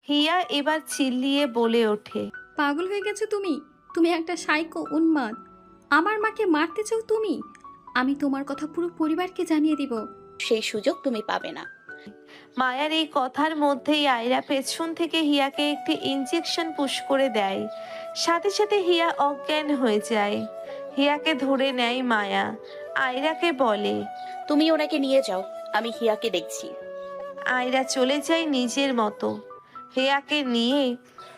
হিয়া এবার চিল্লিয়ে বলে ওঠে। পাগল হয়ে গেছো তুমি? তুমি একটা সাইকো উন্মাদ। আমার মাকে মারতে চাও তুমি? আমি তোমার কথা পুরো পরিবারকে জানিয়ে দিব। সেই সুযোগ তুমি পাবে না। মায়ার এই কথার মধ্যেই আয়রা পেছন থেকে হিয়াকে একটি ইঞ্জেকশন পুশ করে দেয়। সাথে সাথে হিয়া অজ্ঞান হয়ে যায়। হিয়াকে ধরে নেয় মায়া, আয়রাকে বলে। তুমি ওনাকে নিয়ে যাও, আমি হিয়াকে দেখছি। আয়রা চলে যায় নিজের মতো। হিয়াকে নিয়ে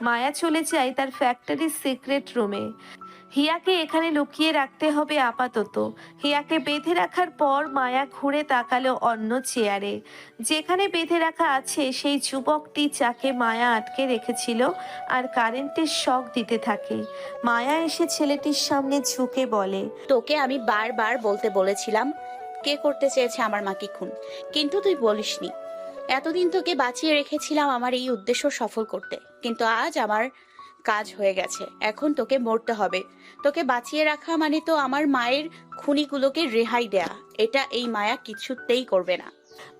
মায়া চলে যায় তার ফ্যাক্টরির সিক্রেট রুমে। হিয়াকে এখানে লুকিয়ে রাখতে হবে আপাতত। হিয়াকে বেঁধে রাখার পর মায়া ঘুরে তাকালো অন্য চেয়ারে। যেখানে বেঁধে রাখা আছে সেই যুবকটি যাকে মায়া আটকে রেখেছিল আর কারেন্টের শক দিতে থাকে। মায়া এসে ছেলেটির সামনে ঝুঁকে বলে। তোকে আমি বারবার বলতে বলেছিলাম কে করতে চেয়েছে আমার মাকে খুন, কিন্তু তুই বলিসনি। এতদিন তোকে বাঁচিয়ে রেখেছিলাম আমার এই উদ্দেশ্য সফল করতে, কিন্তু আজ আমার কাজ হয়ে গেছে। এখন তোকে মরতে হবে। তোকে বাঁচিয়ে রাখা মানে তো আমার মায়ের খুনিগুলোকে রেহাই দেয়া। এটা এই মায়া কিছুতেই করবে না।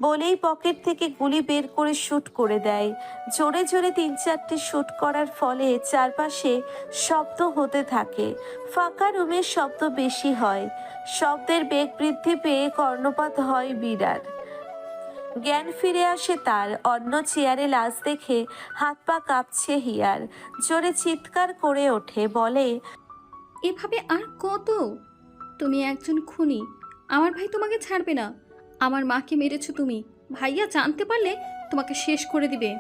বলেই পকেট থেকে গুলি বের করে শুট করে দেয়। জোরে জোরে 3-4টি শুট করার ফলে চারপাশে শব্দ হতে থাকে। ফাঁকা রুমের শব্দ বেশি হয়। শব্দের বেগ বৃদ্ধি পেয়ে কর্ণপাত হয় বিরাট। জ্ঞান ফিরে আসে তার। অন্য চেয়ারে লাশ দেখে হাত পা কাঁপছে হিয়ার। জোরে চিৎকার করে ওঠে, বলে। এভাবে আর কত? তুমি একজন খুনি। আমার ভাই তোমাকে ছাড়বে না। আমার মাকে মেরেছো তুমি। ভাইয়া জানতে পারলে তোমাকে শেষ করে দিবে।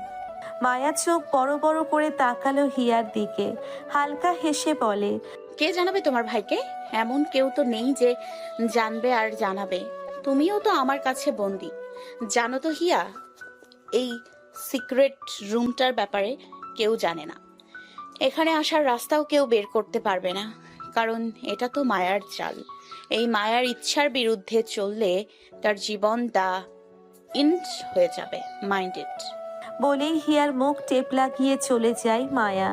মায়া চোখ বড় বড় করে তাকালো হিয়ার দিকে, হালকা হেসে বলে। কে জানাবে তোমার ভাইকে? এমন কেউ তো নেই যে জানবে আর জানাবে। তুমিও তো আমার কাছে বন্দি। জানো তো হিয়া, এই সিক্রেট রুমটার ব্যাপারে কেউ জানে না। এখানে আসার রাস্তাও কেউ বের করতে পারবে না, কারণ এটা তো মায়ার চাল। এই মায়ার ইচ্ছার বিরুদ্ধে চললে তার জীবন ইন্ড হয়ে যাবে। মাইন্ডেড। বলেই হিয়ার মুখ টেপ লাগিয়ে চলে যায় মায়া।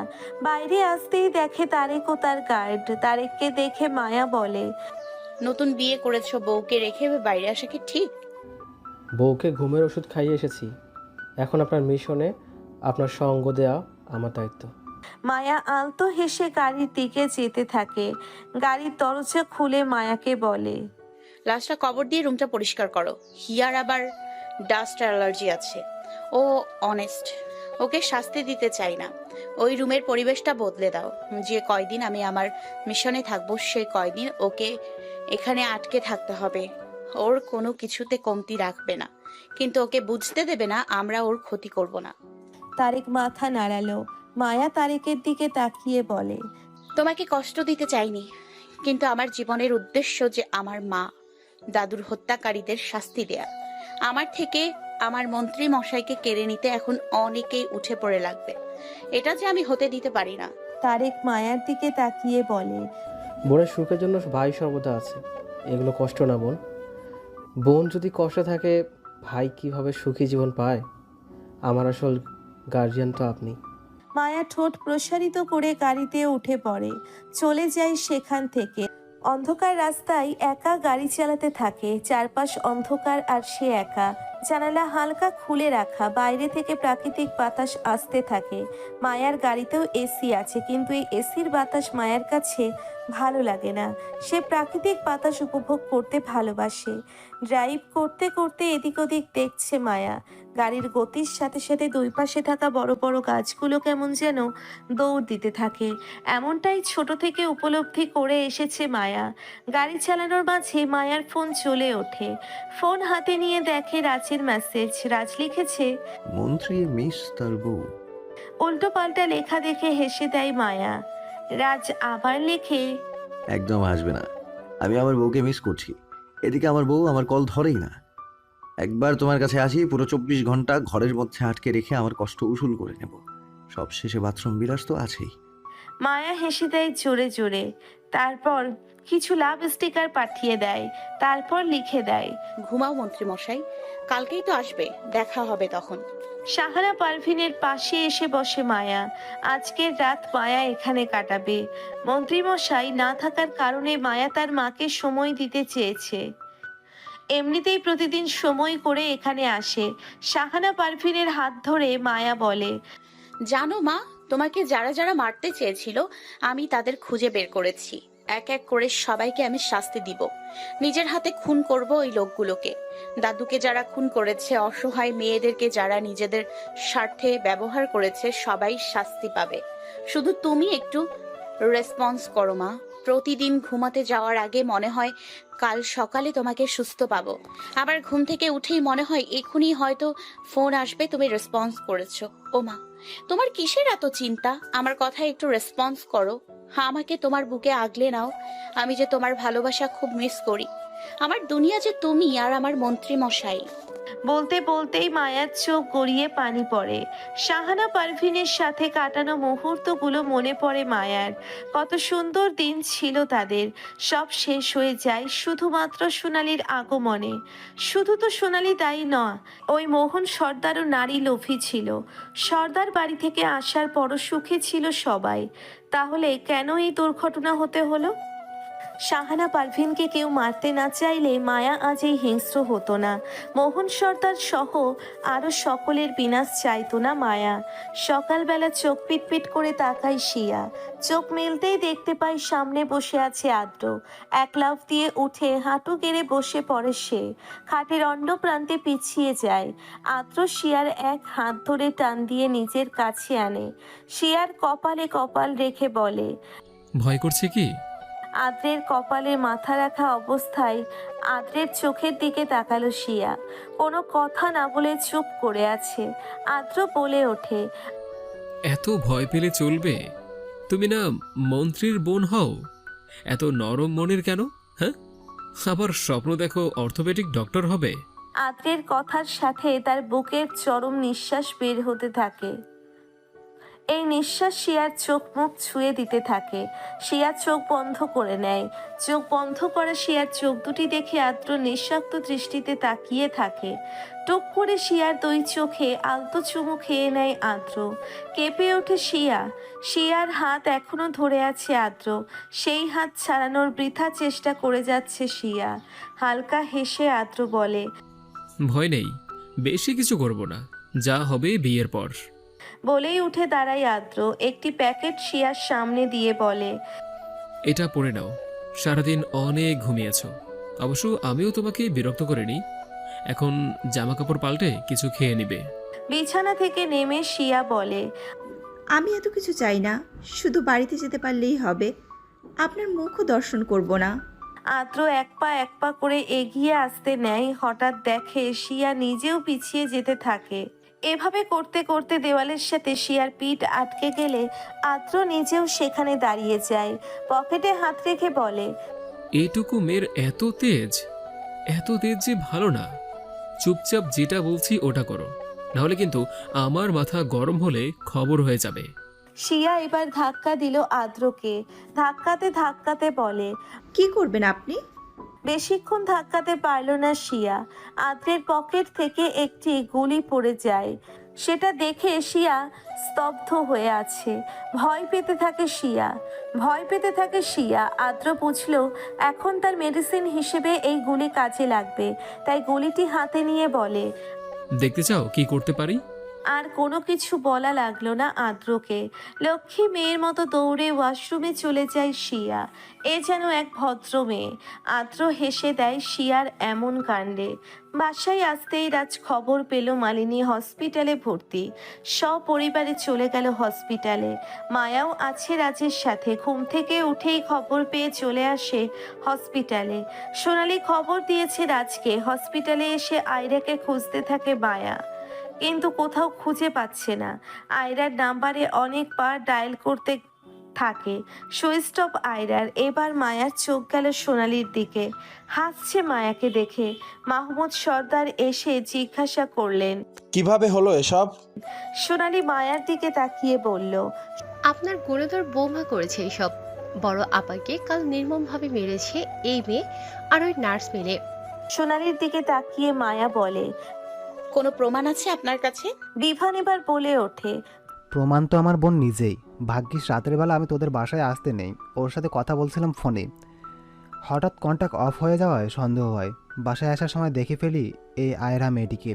বাইরে আসতেই দেখে তারেক ও তার গার্ড। তারেককে দেখে মায়া বলে। নতুন বিয়ে করেছো, বউকে রেখে বাইরে আসা কি ঠিক? বউকে ঘুমের ওষুধ খাইয়ে এসেছি। এখন আপনার মিশনে আপনার সঙ্গ দেওয়া আমার দায়িত্ব। মায়া আলতো হেসে গাড়ির দিকে যেতে থাকে। গাড়ির দরজা খুলে মায়াকে বলে। লাশটা কবর দিয়ে রুমটা পরিষ্কার করো। হিয়ার আবার ডাস্ট অ্যালার্জি আছে। ও অনেস্ট, ওকে শাস্তি দিতে চাই না। ওই রুমের পরিবেশটা বদলে দাও। যে কয়দিন আমি আমার মিশনে থাকবো সেই কয়দিন ওকে এখানে আটকে থাকতে হবে। ওর কোনো কিছুতে কমতি রাখবে না, কিন্তু ওকে বুঝতে দেবে না আমরা ওর ক্ষতি করব না। তারেক মাথা নাড়ালো। মায়া তারেকের দিকে তাকিয়ে বলে। তোমাকে কষ্ট দিতে চাইনি, কিন্তু আমার জীবনের উদ্দেশ্য যে আমার মা দাদুর হত্যাকারীদের শাস্তি দেয়া। আমার থেকে আমার মন্ত্রী মশাইকে কেড়ে নিতে এখন অনেকেই উঠে পড়ে লাগবে। এটা যে আমি হতে দিতে পারি না। তারেক মায়ার দিকে তাকিয়ে বলে। বোনের সুখের জন্য ভাই সর্বদা আছে। এগুলো কষ্ট না বোন। বোন যদি কষ্ট থাকে, ভাই কিভাবে সুখী জীবন পায়? আমার আসল গার্জিয়ান তো আপনি। মায়া ঠোঁট প্রসারিত করে গাড়িতে উঠে পড়ে। চলে যায় সেখান থেকে। অন্ধকার রাস্তায় একা গাড়ি চালাতে থাকে। চারপাশ অন্ধকার আর সে একা। জানালা হালকা খুলে রাখা, বাইরে থেকে প্রাকৃতিক বাতাস আসতে থাকে। মায়ার গাড়িতেও এসি আছে, কিন্তু এই এসির বাতাস মায়ার কাছে ভালো লাগে না। সে প্রাকৃতিক বাতাস উপভোগ করতে ভালোবাসে। ড্রাইভ করতে করতে এদিক ওদিক দেখছে মায়া। গাড়ির গতির সাথে সাথে দুই পাশে থাকা বড় বড় গাছগুলো কেমন যেন দৌড় দিতে থাকে। এমনটাই ছোট থেকে উপলব্ধি করে এসেছে মায়া। গাড়ি চালানোর মাঝে মায়ার ফোন চলে ওঠে। ফোন হাতে নিয়ে দেখে রাজের মেসেজ। রাজ লিখেছে। মন্ত্রী মিস তার বউ। উল্টো পাল্টা লেখা দেখে হেসে দেয় মায়া। রাজ আবার লেখে। একদম হাসবে না, আমি আমার বউকে মিস করছি। এদিকে আমার বউ আমার কল ধরেই না। একবার তোমার কাছে আসি, পুরো 24 ঘন্টা ঘরের মধ্যে আটকে রেখে আমার কষ্ট উসুল করে নেব। সব শেষে বাথরুম বিলাস তো আছেই। মায়া হেসে দেয় জোরে জোরে। তারপর কিছু লাভ স্টিকার পাঠিয়ে দেয়। তারপর লিখে দেয়। ঘুমাও মন্ত্রী মশাই, কালকেই তো আসবে, দেখা হবে তখন। সাহারা পারভিনের পাশে এসে বসে মায়া। আজকের রাত মায়া এখানে কাটাবে। মন্ত্রীমশাই না থাকার কারণে মায়া তার মাকে সময় দিতে চেয়েছে। এমনিতেই প্রতিদিন সময় করে এখানে আসে। সাহানা পারভিনের হাত ধরে মায়া বলে। জানো মা, তোমাকে যারা যারা মারতে চেয়েছিল আমি তাদের খুঁজে বের করেছি। এক এক করে সবাইকে আমি শাস্তি দিব। নিজের হাতে খুন করব ওই লোকগুলোকে। দাদুকে যারা খুন করেছে, অসহায় মেয়েদেরকে যারা নিজেদের স্বার্থে ব্যবহার করেছে, সবাই শাস্তি পাবে। শুধু তুমি একটু রেসপন্স করো মা। প্রতিদিন ঘুমাতে যাওয়ার আগে মনে হয় কাল সকালে তোমাকে সুস্থ পাবো। আবার ঘুম থেকে উঠেই মনে হয় এখনই হয়তো ফোন আসবে, তুমি রেসপন্স করেছো। ও মা, তোমার কিসের এত চিন্তা? আমার কথায় একটু রেসপন্স করো। আমাকে তোমার বুকে আগলে নাও। আমি যে তোমার ভালোবাসা খুব মিস করি। আমার দুনিয়া যে তুমি আর আমার মন্ত্রী মশাই। বলতে বলতেই মায়ার চোখ গড়িয়ে পানি পড়ে। শাহানা পারভিনের সাথে কাটানো মুহূর্তগুলো মনে পড়ে মায়ার। কত সুন্দর দিন ছিল তাদের। সব শেষ হয়ে যায় শুধুমাত্র সোনালীর আগমনে। শুধু তো সোনালী দায়ী নয়, ওই মোহন সর্দারও নারী লোভী ছিল। সর্দার বাড়ি থেকে আসার পরও সুখে ছিল সবাই। তাহলে কেন এই দুর্ঘটনা হতে হলো? শাহানা পারভিনকে কেউ মারতে না চাইলে মায়া আজ এই হিংস্র হতো না। মোহন সর্দার সহ আরো সকলের বিনাশ চাইতো না মায়া। সকালবেলা চোখ পিটপিট করে তাকায় শিয়া। চোখ মেলতেই দেখতে পায় সামনে বসে আছে আদ্র। এক লাফ দিয়ে উঠে হাঁটু গেড়ে বসে পড়ে সে। খাটের অন্য প্রান্তে পিছিয়ে যায়। আদ্র শিয়ার এক হাত ধরে টান দিয়ে নিজের কাছে আনে। শিয়ার কপালে কপাল রেখে বলে, ভয় করছে কি? আদ্রের কপালে মাথা রাখা অবস্থায় আদ্রের চোখের দিকে তাকালো শিয়া। কোনো কথা না বলে চুপ করে আছে। আদ্র বলে ওঠে, এত ভয় পেলে চলবে? তুমি না মন্ত্রীর বোন হও? এত নরম মনের কেন? হ্যাঁ, আবার স্বপ্ন দেখো অর্থোপেডিক ডক্টর হবে? আদ্রের কথার সাথে তার বুকের চরম নিঃশ্বাস বের হতে থাকে। এই নিঃশ্বাস শিয়ার চোখ মুখ ছুঁয়ে দিতে থাকে। শিয়া চোখ বন্ধ করে নেয়। চোখ বন্ধ করা শিয়ার চোখ দুটি দেখে আদ্র নিঃশব্দ দৃষ্টিতে তাকিয়ে থাকে। টুক করে শিয়ার দুই চোখে আলতো চুমু খেয়ে নেয় আদ্র। কেঁপে ওঠে শিয়া। শিয়ার হাত এখনো ধরে আছে আদ্র। সেই হাত ছাড়ানোর বৃথা চেষ্টা করে যাচ্ছে শিয়া। হালকা হেসে আদ্র বলে, ভয় নেই, বেশি কিছু করব না, যা হবে বিয়ের পর। বলেই উঠে দাঁড়ায় আদ্র। একটি প্যাকেট শিয়ার সামনে দিয়ে বলে, এটা পরে নাও, সারাদিন অনেক ঘুমিয়েছ। অবশ্য আমিও তোমাকে বিরক্ত করিনি। এখন জামা কাপড় পাল্টে কিছু খেয়ে নিবে। বিছানা থেকে নেমে শিয়া বলে, আমি এত কিছু চাই না, শুধু বাড়িতে যেতে পারলেই হবে। আপনার মুখও দর্শন করব না। আদ্র এক পা করে এগিয়ে আসতে নেয়। হঠাৎ দেখে শিয়া নিজেও পিছিয়ে যেতে থাকে। এভাবে করতে করতে দেওয়ালের সাথে শিয়ার পিঠ আটকে গেলে আদ্র নিজেও সেখানে দাঁড়িয়ে যায়। পকেটে হাত রেখে বলে, এইটুকু মেয়ের এত তেজ? এত তেজ যে ভালো না। চুপচাপ যেটা বলছি ওটা করো, নাহলে কিন্তু আমার মাথা গরম হলে খবর হয়ে যাবে। শিয়া এবার ধাক্কা দিল আদ্রকে। ধাক্কাতে ধাক্কাতে বলে, কি করবেন আপনি? বেশিক্ষণ ধাক্কাতে পারল না শিয়া। আদ্রের পকেট থেকে একটি গুলি পড়ে যায়। সেটা দেখে শিয়া স্তব্ধ হয়ে আছে। ভয় পেতে থাকে শিয়া। আদ্র বুঝল এখন তার মেডিসিন হিসেবে এই গুলি কাজে লাগবে। তাই গুলিটি হাতে নিয়ে বলে, দেখতে চাও কি করতে পারি? আর কোনো কিছু বলা লাগলো না আদ্রকে। লক্ষ্মী মেয়ের মতো দৌড়ে ওয়াশরুমে চলে যায় শিয়া। এ যেন এক ভদ্র মেয়ে। আদ্র হেসে দেয় শিয়ার এমন কাণ্ডে। বাসায় আসতেই রাজ খবর পেল মালিনী হসপিটালে ভর্তি। সপরিবারে চলে গেল হসপিটালে। মায়াও আছে রাজের সাথে। ঘুম থেকে উঠেই খবর পেয়ে চলে আসে হসপিটালে। সোনালি খবর দিয়েছে রাজকে। হসপিটালে এসে আয়রাকে খুঁজতে থাকে মায়া, কিন্তু কোথাও খুঁজে পাচ্ছে না। আয়রার নাম্বারে অনেকবার ডায়াল করতে থাকে, সুইচ অফ আয়রার। এবার মায়ার চোখ গেল সোনালির দিকে। হাসছে মায়াকে দেখে। মাহমুদ সর্দার এসে জিজ্ঞাসা করলেন, কিভাবে হলো এসব? সোনালি মায়ার দিকে তাকিয়ে বলল, আপনার গুণধর বৌমা করেছে এসব। বড় আপাকে কাল নির্মমভাবে মেরেছে এই মেয়ে আর ওই নার্স মিলে। সোনালির দিকে তাকিয়ে মায়া বলে, কোনো প্রমাণ আছে আপনার কাছে? বিভান এবার বলে ওঠে, প্রমাণ তো আমার বোন নিজেই। ভাগ্যিস রাতের বেলা আমি তোদের বাসায় আসতে নেই, ওর সাথে কথা বলছিলাম ফোনে। হঠাৎ কন্ট্যাক্ট অফ হয়ে যাওয়ায় সন্দেহ হয়। বাসায় আসার সময় দেখে ফেলি এই আয়রা মেয়েটিকে।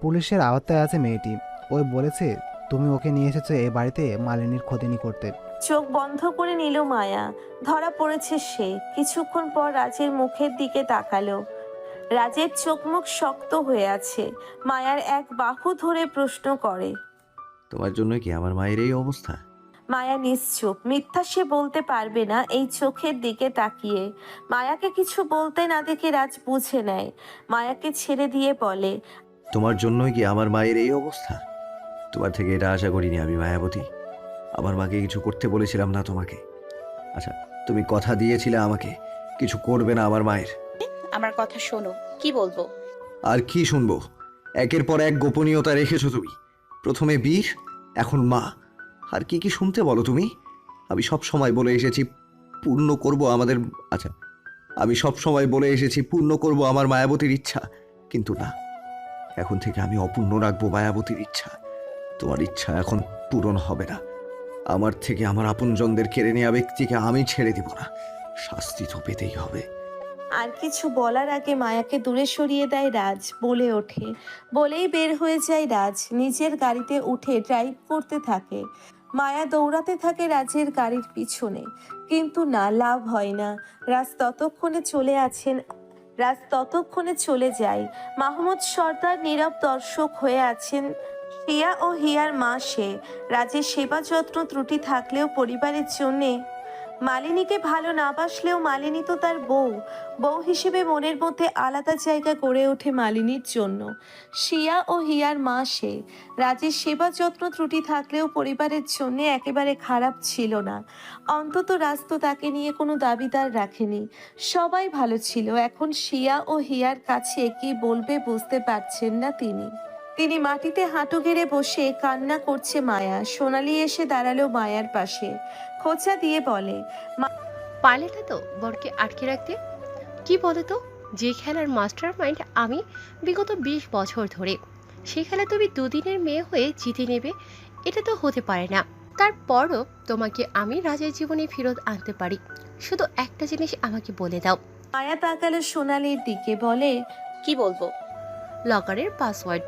পুলিশের আওতায় আছে মেয়েটি। ওই বলেছে তুমি ওকে নিয়ে এসেছো এই বাড়িতে মালিনীর খোদেনি করতে। চোখ বন্ধ করে নিল মায়া। ধরা পড়েছে সে। কিছুক্ষণ পর রাজের মুখের দিকে তাকালো। রাজের চোখ মুখ শক্ত হয়ে আছে। মায়ার এক বাহু ধরে প্রশ্ন করে। তোমার জন্য কি আমার মায়ের এই অবস্থা? মায়া নিশ্চুপ। মিথ্যা সে বলতে পারবে না এই চোখের দিকে তাকিয়ে। মায়াকে কিছু বলতে না দেখে রাজ বুঝে নেয়। মায়াকে ছেড়ে দিয়ে বলে, তোমার জন্যই কি আমার মায়ের এই অবস্থা? তোমার থেকে এটা আশা করিনি আমি, মায়াবতী। আমার মাকে কিছু করতে বলেছিলাম না তোমাকে। আচ্ছা, তুমি কথা দিয়েছিলে আমাকে কিছু করবে না আমার মায়ের। আমার কথা শোনো, কি বলবো? আর কি শুনবো? একের পর এক গোপনীয়তা রেখেছো তুমি। প্রথমে বীর, এখন মা। আর কি কি শুনতে বলো তুমি? আমি সব সময় বলে এসেছি পূর্ণ করব আমাদের, আচ্ছা, আমি সব সময় বলে এসেছি পূর্ণ করব আমার মায়াবতীর ইচ্ছা, কিন্তু না, এখন থেকে আমি অপূর্ণ রাখবো মায়াবতীর ইচ্ছা। তোমার ইচ্ছা এখন পূরণ হবে না। আমার থেকে আমার আপনজনদের কেড়ে নেওয়া ব্যক্তিকে আমি ছেড়ে দিব না। শাস্তি তো পেতেই হবে। আর কিছু বলার আগে মায়াকে দূরে সরিয়ে দেয় রাজ। বলে ওঠে। বলেই বের হয়ে যায় রাজ। নিজের গাড়িতে উঠে ড্রাইভ করতে থাকে। মায়া দৌড়াতে থাকে রাজের গাড়ির পিছনে, কিন্তু না, লাভ হয় না। রাজ ততক্ষণে চলে যায়। মাহমুদ সর্দার নীরব দর্শক হয়ে আছেন। হিয়া ও হিয়ার মা সে। রাজের সেবা যত্ন ত্রুটি থাকলেও পরিবারের জন্যে মালিনীকে ভালো না বাসলেও মালিনী তো তার বউ। বউ হিসেবে মনের মধ্যে আলাদা জায়গা গড়ে ওঠে মালিনীর জন্য। শিয়া ও হিয়ার মা সে। রাজের সেবা যত্ন ত্রুটি থাকলেও পরিবারের জন্য একেবারে খারাপ ছিল না। অন্তত রাজ তো তাকে নিয়ে কোনো দাবিদার রাখেনি। সবাই ভালো ছিল। এখন শিয়া ও হিয়ার কাছে কি বলবে বুঝতে পারছেন না তিনি মাটিতে হাঁটু গেড়ে বসে কান্না করছে মায়া। সোনালি এসে দাঁড়ালো মায়ার পাশে। খোঁচা দিয়ে বলে, পারলে না তো বরকে আটকে রাখতে? কি বলো তো, যে খেলার মাস্টার মাইন্ড আমি বিগত 20 বছর ধরে, সেই খেলা তুমি দুদিনের মেয়ে হয়ে জিতে নেবে? এটা তো হতে পারে না। তারপরও তোমাকে আমি রাজের জীবনে ফেরত আনতে পারি। শুধু একটা জিনিস আমাকে বলে দাও। মায়া তাকালো সোনালির দিকে। বলে, কি বলবো? লকারের পাসওয়ার্ড,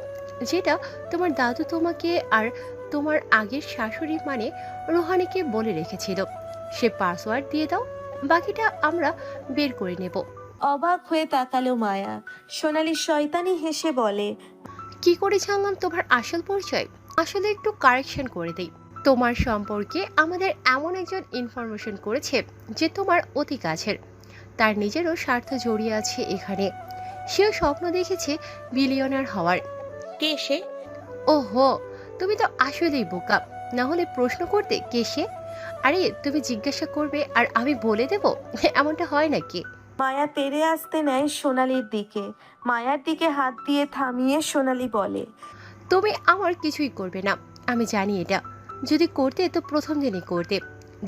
যেটা তোমার দাদু তোমাকে আর তোমার আগের শাশুড়ি মানে রোহানিকে বলে রেখেছিল, সে পাসওয়ার্ড দিয়ে দাও, বাকিটা আমরা বের করে নেব। অবাক হয়ে তাকালো মায়া। সোনালি শয়তানি হেসে বলে, কি করে জানলাম তোমার আসল পরিচয়? আসলে একটু কারেকশন করে দেই। তোমার সম্পর্কে আমাদের এমন একজন ইনফরমেশন করেছে যে তোমার অতি কাছের, তার নিজেরও স্বার্থ জড়িয়ে আছে এখানে। সেও স্বপ্ন দেখেছে বিলিয়নার হওয়ার। কে সে? ওহো, তুমি তো আসলেই বোকা। না হলে প্রশ্ন করতে কে সে? আরে তুমি জিজ্ঞাসা করবে আর আমি বলে দেব, এমনটা হয় নাকি? মায়া তেড়ে আসতে নেয় সোনালির দিকে। মায়ার দিকে হাত দিয়ে থামিয়ে সোনালি বলে, তুমি আমার কিছুই করবে না, আমি জানি এটা। যদি করতে তো প্রথম দিনই করতে,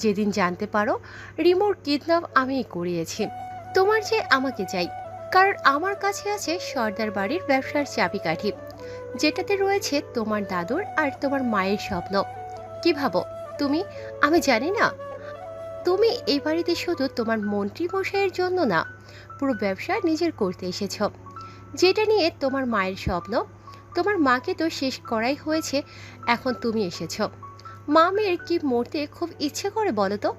যেদিন জানতে পারো রিমোর কিডন্যাপ আমিই করিয়েছি। তোমার যে আমাকে চাই, কারণ আমার কাছে আছে সর্দার বাড়ির ব্যবসার চাবিকাঠি, যেটাতে রয়েছে তোমার দাদুর আর তোমার মায়ের স্বপ্ন। কি ভাবো তুমি আমি জানি না? তুমি এই বাড়িতে শুধু তোমার মন্ত্রী মশাইয়ের জন্য না, পুরো ব্যবসা নিজের করতে এসেছ, যেটা নিয়ে তোমার মায়ের স্বপ্ন। তোমার মাকে তো শেষ করাই হয়েছে, এখন তুমি এসেছ। মা মেয়ের কি মরতে খুব ইচ্ছে করে বলো তো?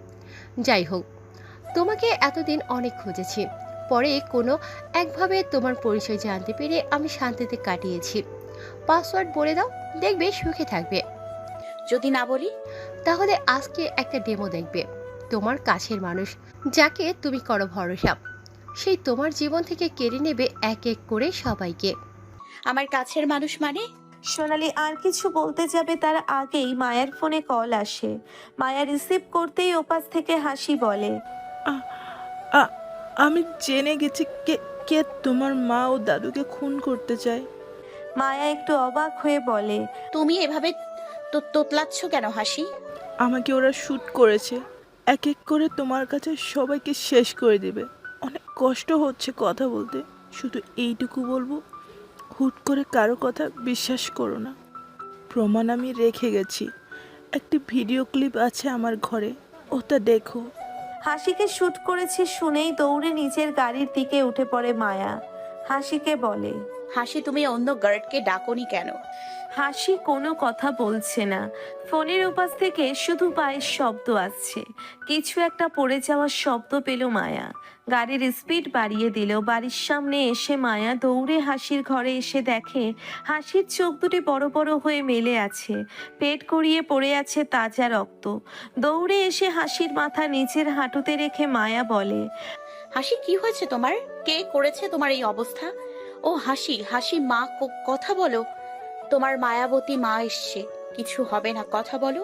যাই হোক, তোমাকে এতদিন অনেক খুঁজেছি, পরে কোনো একভাবে তোমার পরিচয় জানতে পেরে আমি শান্তিতে কাটিয়েছি। পাসওয়ার্ড বলে দাও, দেখবে সুখে থাকবে। যদি না বলি? তাহলে আজকে একটা ডেমো দেখবে। তোমার কাছের মানুষ, যাকে তুমি করো ভরসা, সেই তোমার জীবন থেকে কেড়ে নেবে এক এক করে সবাইকে। আমার কাছের মানুষ মানে? সোনালি আর কিছু বলতে যাবে তার আগেই মায়ার ফোনে কল আসে। মায়া রিসিভ করতেই ওপাশ থেকে হাসি বলে, আমি জেনে গেছি কে কে তোমার মা ও দাদুকে খুন করতে চায়। মায়া একটু অবাক হয়ে বলে, তুমি এভাবে তোতলাচ্ছ কেন হাসি? আমাকে ওরা শ্যুট করেছে, এক এক করে তোমার কাছে সবাইকে শেষ করে দেবে। অনেক কষ্ট হচ্ছে কথা বলতে, শুধু এইটুকু বলবো, হুট করে কারো কথা বিশ্বাস করো না। প্রমাণ আমি রেখে গেছি, একটি ভিডিও ক্লিপ আছে আমার ঘরে, ওটা দেখো। হাসিকে শুট করেছে শুনেই দৌড়ে নিজের গাড়ির দিকে উঠে পড়ে মায়া। হাসিকে বলে, হাসি, তুমি অন্য গার্ডকে ডাকোনি কেন? হাসি কোনো কথা বলছে না। ফোনের ওপাশ থেকে শুধু পায়ের শব্দ আসছে। কিছু একটা পড়ে যাওয়ার শব্দ পেল মায়া। গাড়ির স্পিড বাড়িয়ে দিল। বাড়ির সামনে এসে মায়া দৌড়ে হাসির ঘরে এসে দেখে হাসির চোখ দুটি বড় বড় হয়ে মেলে আছে, পেট গড়িয়ে পড়ে আছে তাজা রক্ত। দৌড়ে এসে হাসির মাথা নিচের হাঁটুতে রেখে মায়া বলে, হাসি কি হয়েছে তোমার? কে করেছে তোমার এই অবস্থা? ও হাসি, হাসি মা, কথা বলো। তোমার মায়াবতী মা এসছে, কিছু হবে না, কথা বলো।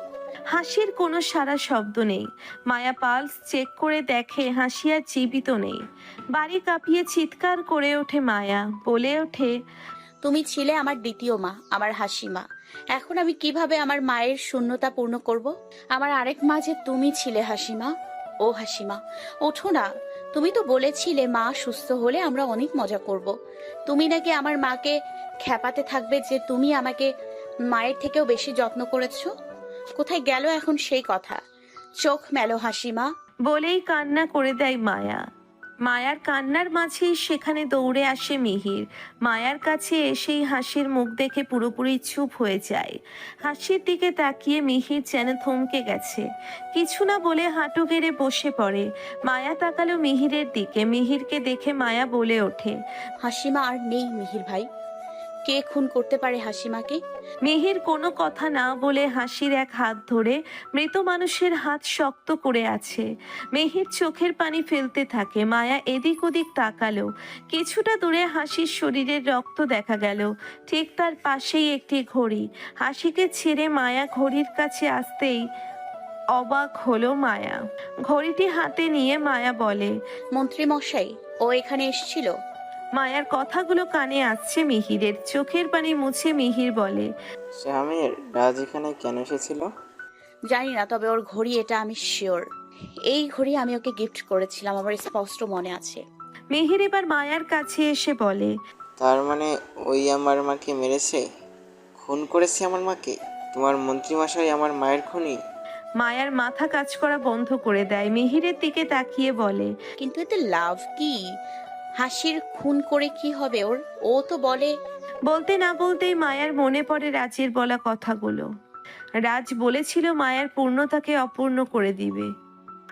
হাসির কোনো সারা শব্দ নেই। মায়া পালস চেক করে দেখে হাসি আর জীবিত নেই। বাড়ি কাঁপিয়ে চিৎকার করে ওঠে মায়া, বলে ওঠে, তুমি ছিলে আমার দ্বিতীয় মা, আমার হাসি মা। এখন আমি কিভাবে আমার মায়ের শূন্যতা পূর্ণ করব? আমার আরেক মা যে তুমি ছিলে হাসিমা। ও হাসিমা, ওঠো না। তুমি তো বলেছিলে মা সুস্থ হলে আমরা অনেক মজা করব। তুমি নাকি আমার মাকে খেপাতে থাকবে যে তুমি আমাকে মায়ের থেকেও বেশি যত্ন করেছো। কোথায় গেল এখন সেই কথা? চোখ মেলো হাসিমা। বলেই কান্না করে দেয় মায়া। মায়ার কান্নার মাঝেই সেখানে দৌড়ে আসে মিহির। মায়ার কাছে এসেই হাসির মুখ দেখে পুরোপুরি চুপ হয়ে যায়। হাসির দিকে তাকিয়ে মিহির যেন থমকে গেছে। কিছু না বলে হাঁটু গেড়ে বসে পড়ে। মায়া তাকালো মিহিরের দিকে। মিহিরকে দেখে মায়া বলে ওঠে, হাসিমা আর নেই মিহির ভাই। কে খুন করতে পারে হাসিমাকে? মিহির কোনো কথা না বলে হাসির এক হাত ধরে মৃত মানুষের হাত শক্ত করে আছে। মিহির চোখের পানি ফেলতে থাকে। মায়া এদিক ওদিক তাকালো। কিছুটা দূরে হাসির শরীরের রক্ত দেখা গেল। ঠিক তার পাশেই একটি ঘড়ি। হাসিকে ছেড়ে মায়া ঘড়ির কাছে আসতেই অবাক হলো মায়া। ঘড়িটি হাতে নিয়ে মায়া বলে, মন্ত্রী মশাই, ও এখানে এসেছিল? মায়ার কথাগুলো কানে আসছে মিহিরের। চোখের পানি মুছে মিহির বলে, স্বামীর রাজ এখানে কেন এসেছিল? জানি না, তবে ওর ঘড়ি এটা আমি শিওর। এই ঘড়ি আমি ওকে গিফট করেছিলাম, আমার স্পষ্ট মনে আছে। মিহির এবার মায়ার কাছে এসে বলে, তার মানে ওই আমার মাকে মেরেছে, খুন করেছে আমার মাকে? তোমার মন্ত্রীমশাই আমার মায়ের খুনি? মায়ার মাথা কাজ করা বন্ধ করে দেয়। মিহিরের দিকে তাকিয়ে বলে, কিন্তু এতে লাভ কি? হাসির খুন করে কি হবে ওর? ও তো বলে। বলতে না বলতেই মায়ার মনে পড়ে রাজের বলা কথাগুলো। রাজ বলেছিল মায়ার পূর্ণতাকে অপূর্ণ করে দিবে।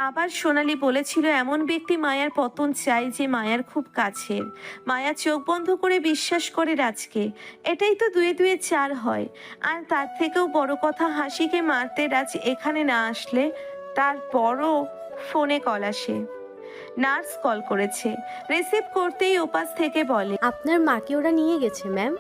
আবার সোনালি বলেছিল এমন ব্যক্তি মায়ার পতন চাই যে মায়ার খুব কাছের। মায়া চোখ বন্ধ করে বিশ্বাস করে রাজকে। এটাই তো দুয়ে দুয়ে চার হয়। আর তার থেকেও বড় কথা, হাসিকে মারতে রাজ এখানে না আসলে তারপরও ফোনে কল আসে। নার্স কল করেছে। রিসিভ করতেই ওপাশ থেকে বলে, আপনার মাকে ওরা নিয়ে গেছে ম্যাম,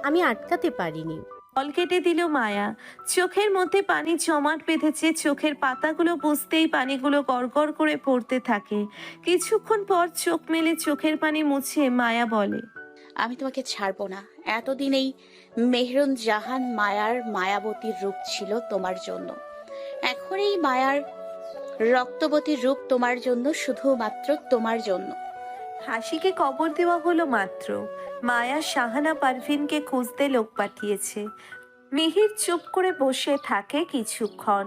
আমি আটকাতে পারিনি। কল কেটে দিল মায়া। চোখের মধ্যে পানি জমাট বেঁধেছে। চোখের পাতাগুলো বুঝতেই পানিগুলো গড়গড় করে পড়তে থাকে। কিছুক্ষণ পর চোখ মেলে চোখের পানি মুছে মায়া বলে, আমি তোমাকে ছাড়বো না। এতদিন এই মেহরুন জাহান মায়ার মায়াবতীর রূপ ছিল তোমার জন্য। এখন এই মায়ার রক্তবতীর রূপ তোমার জন্য, শুধুমাত্র তোমার জন্য। হাসিকে কবর দেওয়া হলো মাত্র। মায়া শাহানা পারভিনকে খুঁজতে লোক পাঠিয়েছে। মিহির চুপ করে বসে থাকে কিছুক্ষণ।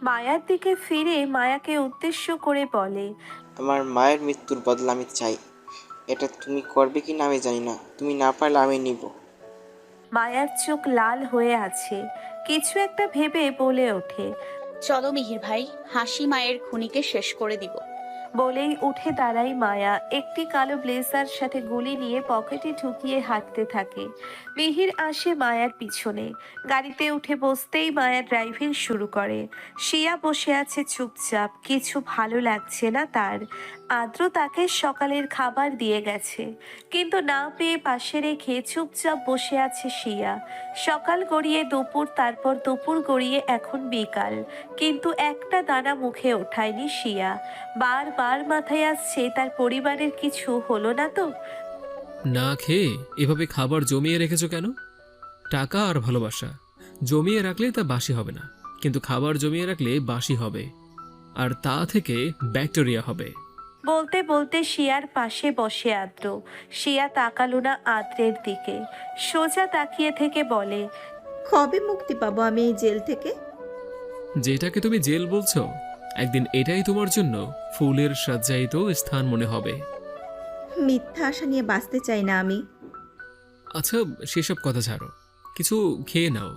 মায়ার দিকে ফিরে মায়াকে উদ্দেশ্য করে বলে, আমার মায়ের মৃত্যুর বদলা আমি চাই। এটা তুমি করবে কি না আমি জানি না, তুমি না পারলে আমি নিব। মায়ার চোখ লাল হয়ে আছে। কিছু একটা ভেবে বলে ওঠে, চলো মিহির ভাই, হাসি মায়ের খুনিকে শেষ করে দিব। বলেই উঠে দাঁড়ায় মায়া। একটি কালো ব্লেজার সাথে গুলি নিয়ে পকেটে ঢুকিয়ে হাঁটতে থাকে। মিহির আসে মায়ার পিছনে। গাড়িতে উঠে বসতেই মায়া ড্রাইভিং শুরু করে। শিয়া বসে আছে চুপচাপ। কিছু ভালো লাগছে না তার। আদ্র তাকে সকালের খাবার দিয়ে গেছে, কিন্তু না পেয়ে পাশে রেখে চুপচাপ বসে আছে শিয়া। সকাল গড়িয়ে দুপুর, তারপর দুপুর গড়িয়ে এখন বিকাল, কিন্তু একটা দানা মুখে ওঠায়নি শিয়া। বারবার মাথায় আসছে তার পরিবারের কিছু হলো না তো। না খেয়ে এভাবে খাবার জমিয়ে রেখেছো কেন? টাকা আর ভালোবাসা জমিয়ে রাখলে তা বাসি হবে না, কিন্তু খাবার জমিয়ে রাখলে বাসি হবে, আর তা থেকে ব্যাকটেরিয়া হবে। বলতে বলতে শিয়ার পাশে বসে আদ্র। শিয়া তাকালো না আদ্রের দিকে, সোজা তাকিয়ে থেকে বলে, কবে মুক্তি পাবো আমি এই জেল থেকে? যেটাকে তুমি জেল বলছো, একদিন এটাই তোমার জন্য ফুলের সজ্জায়িত স্থান মনে হবে। মিথ্যা আশা নিয়ে বাঁচতে চাই না আমি। আচ্ছা, সেসব কথা ছাড়ো। কিছু খেয়ে নাও।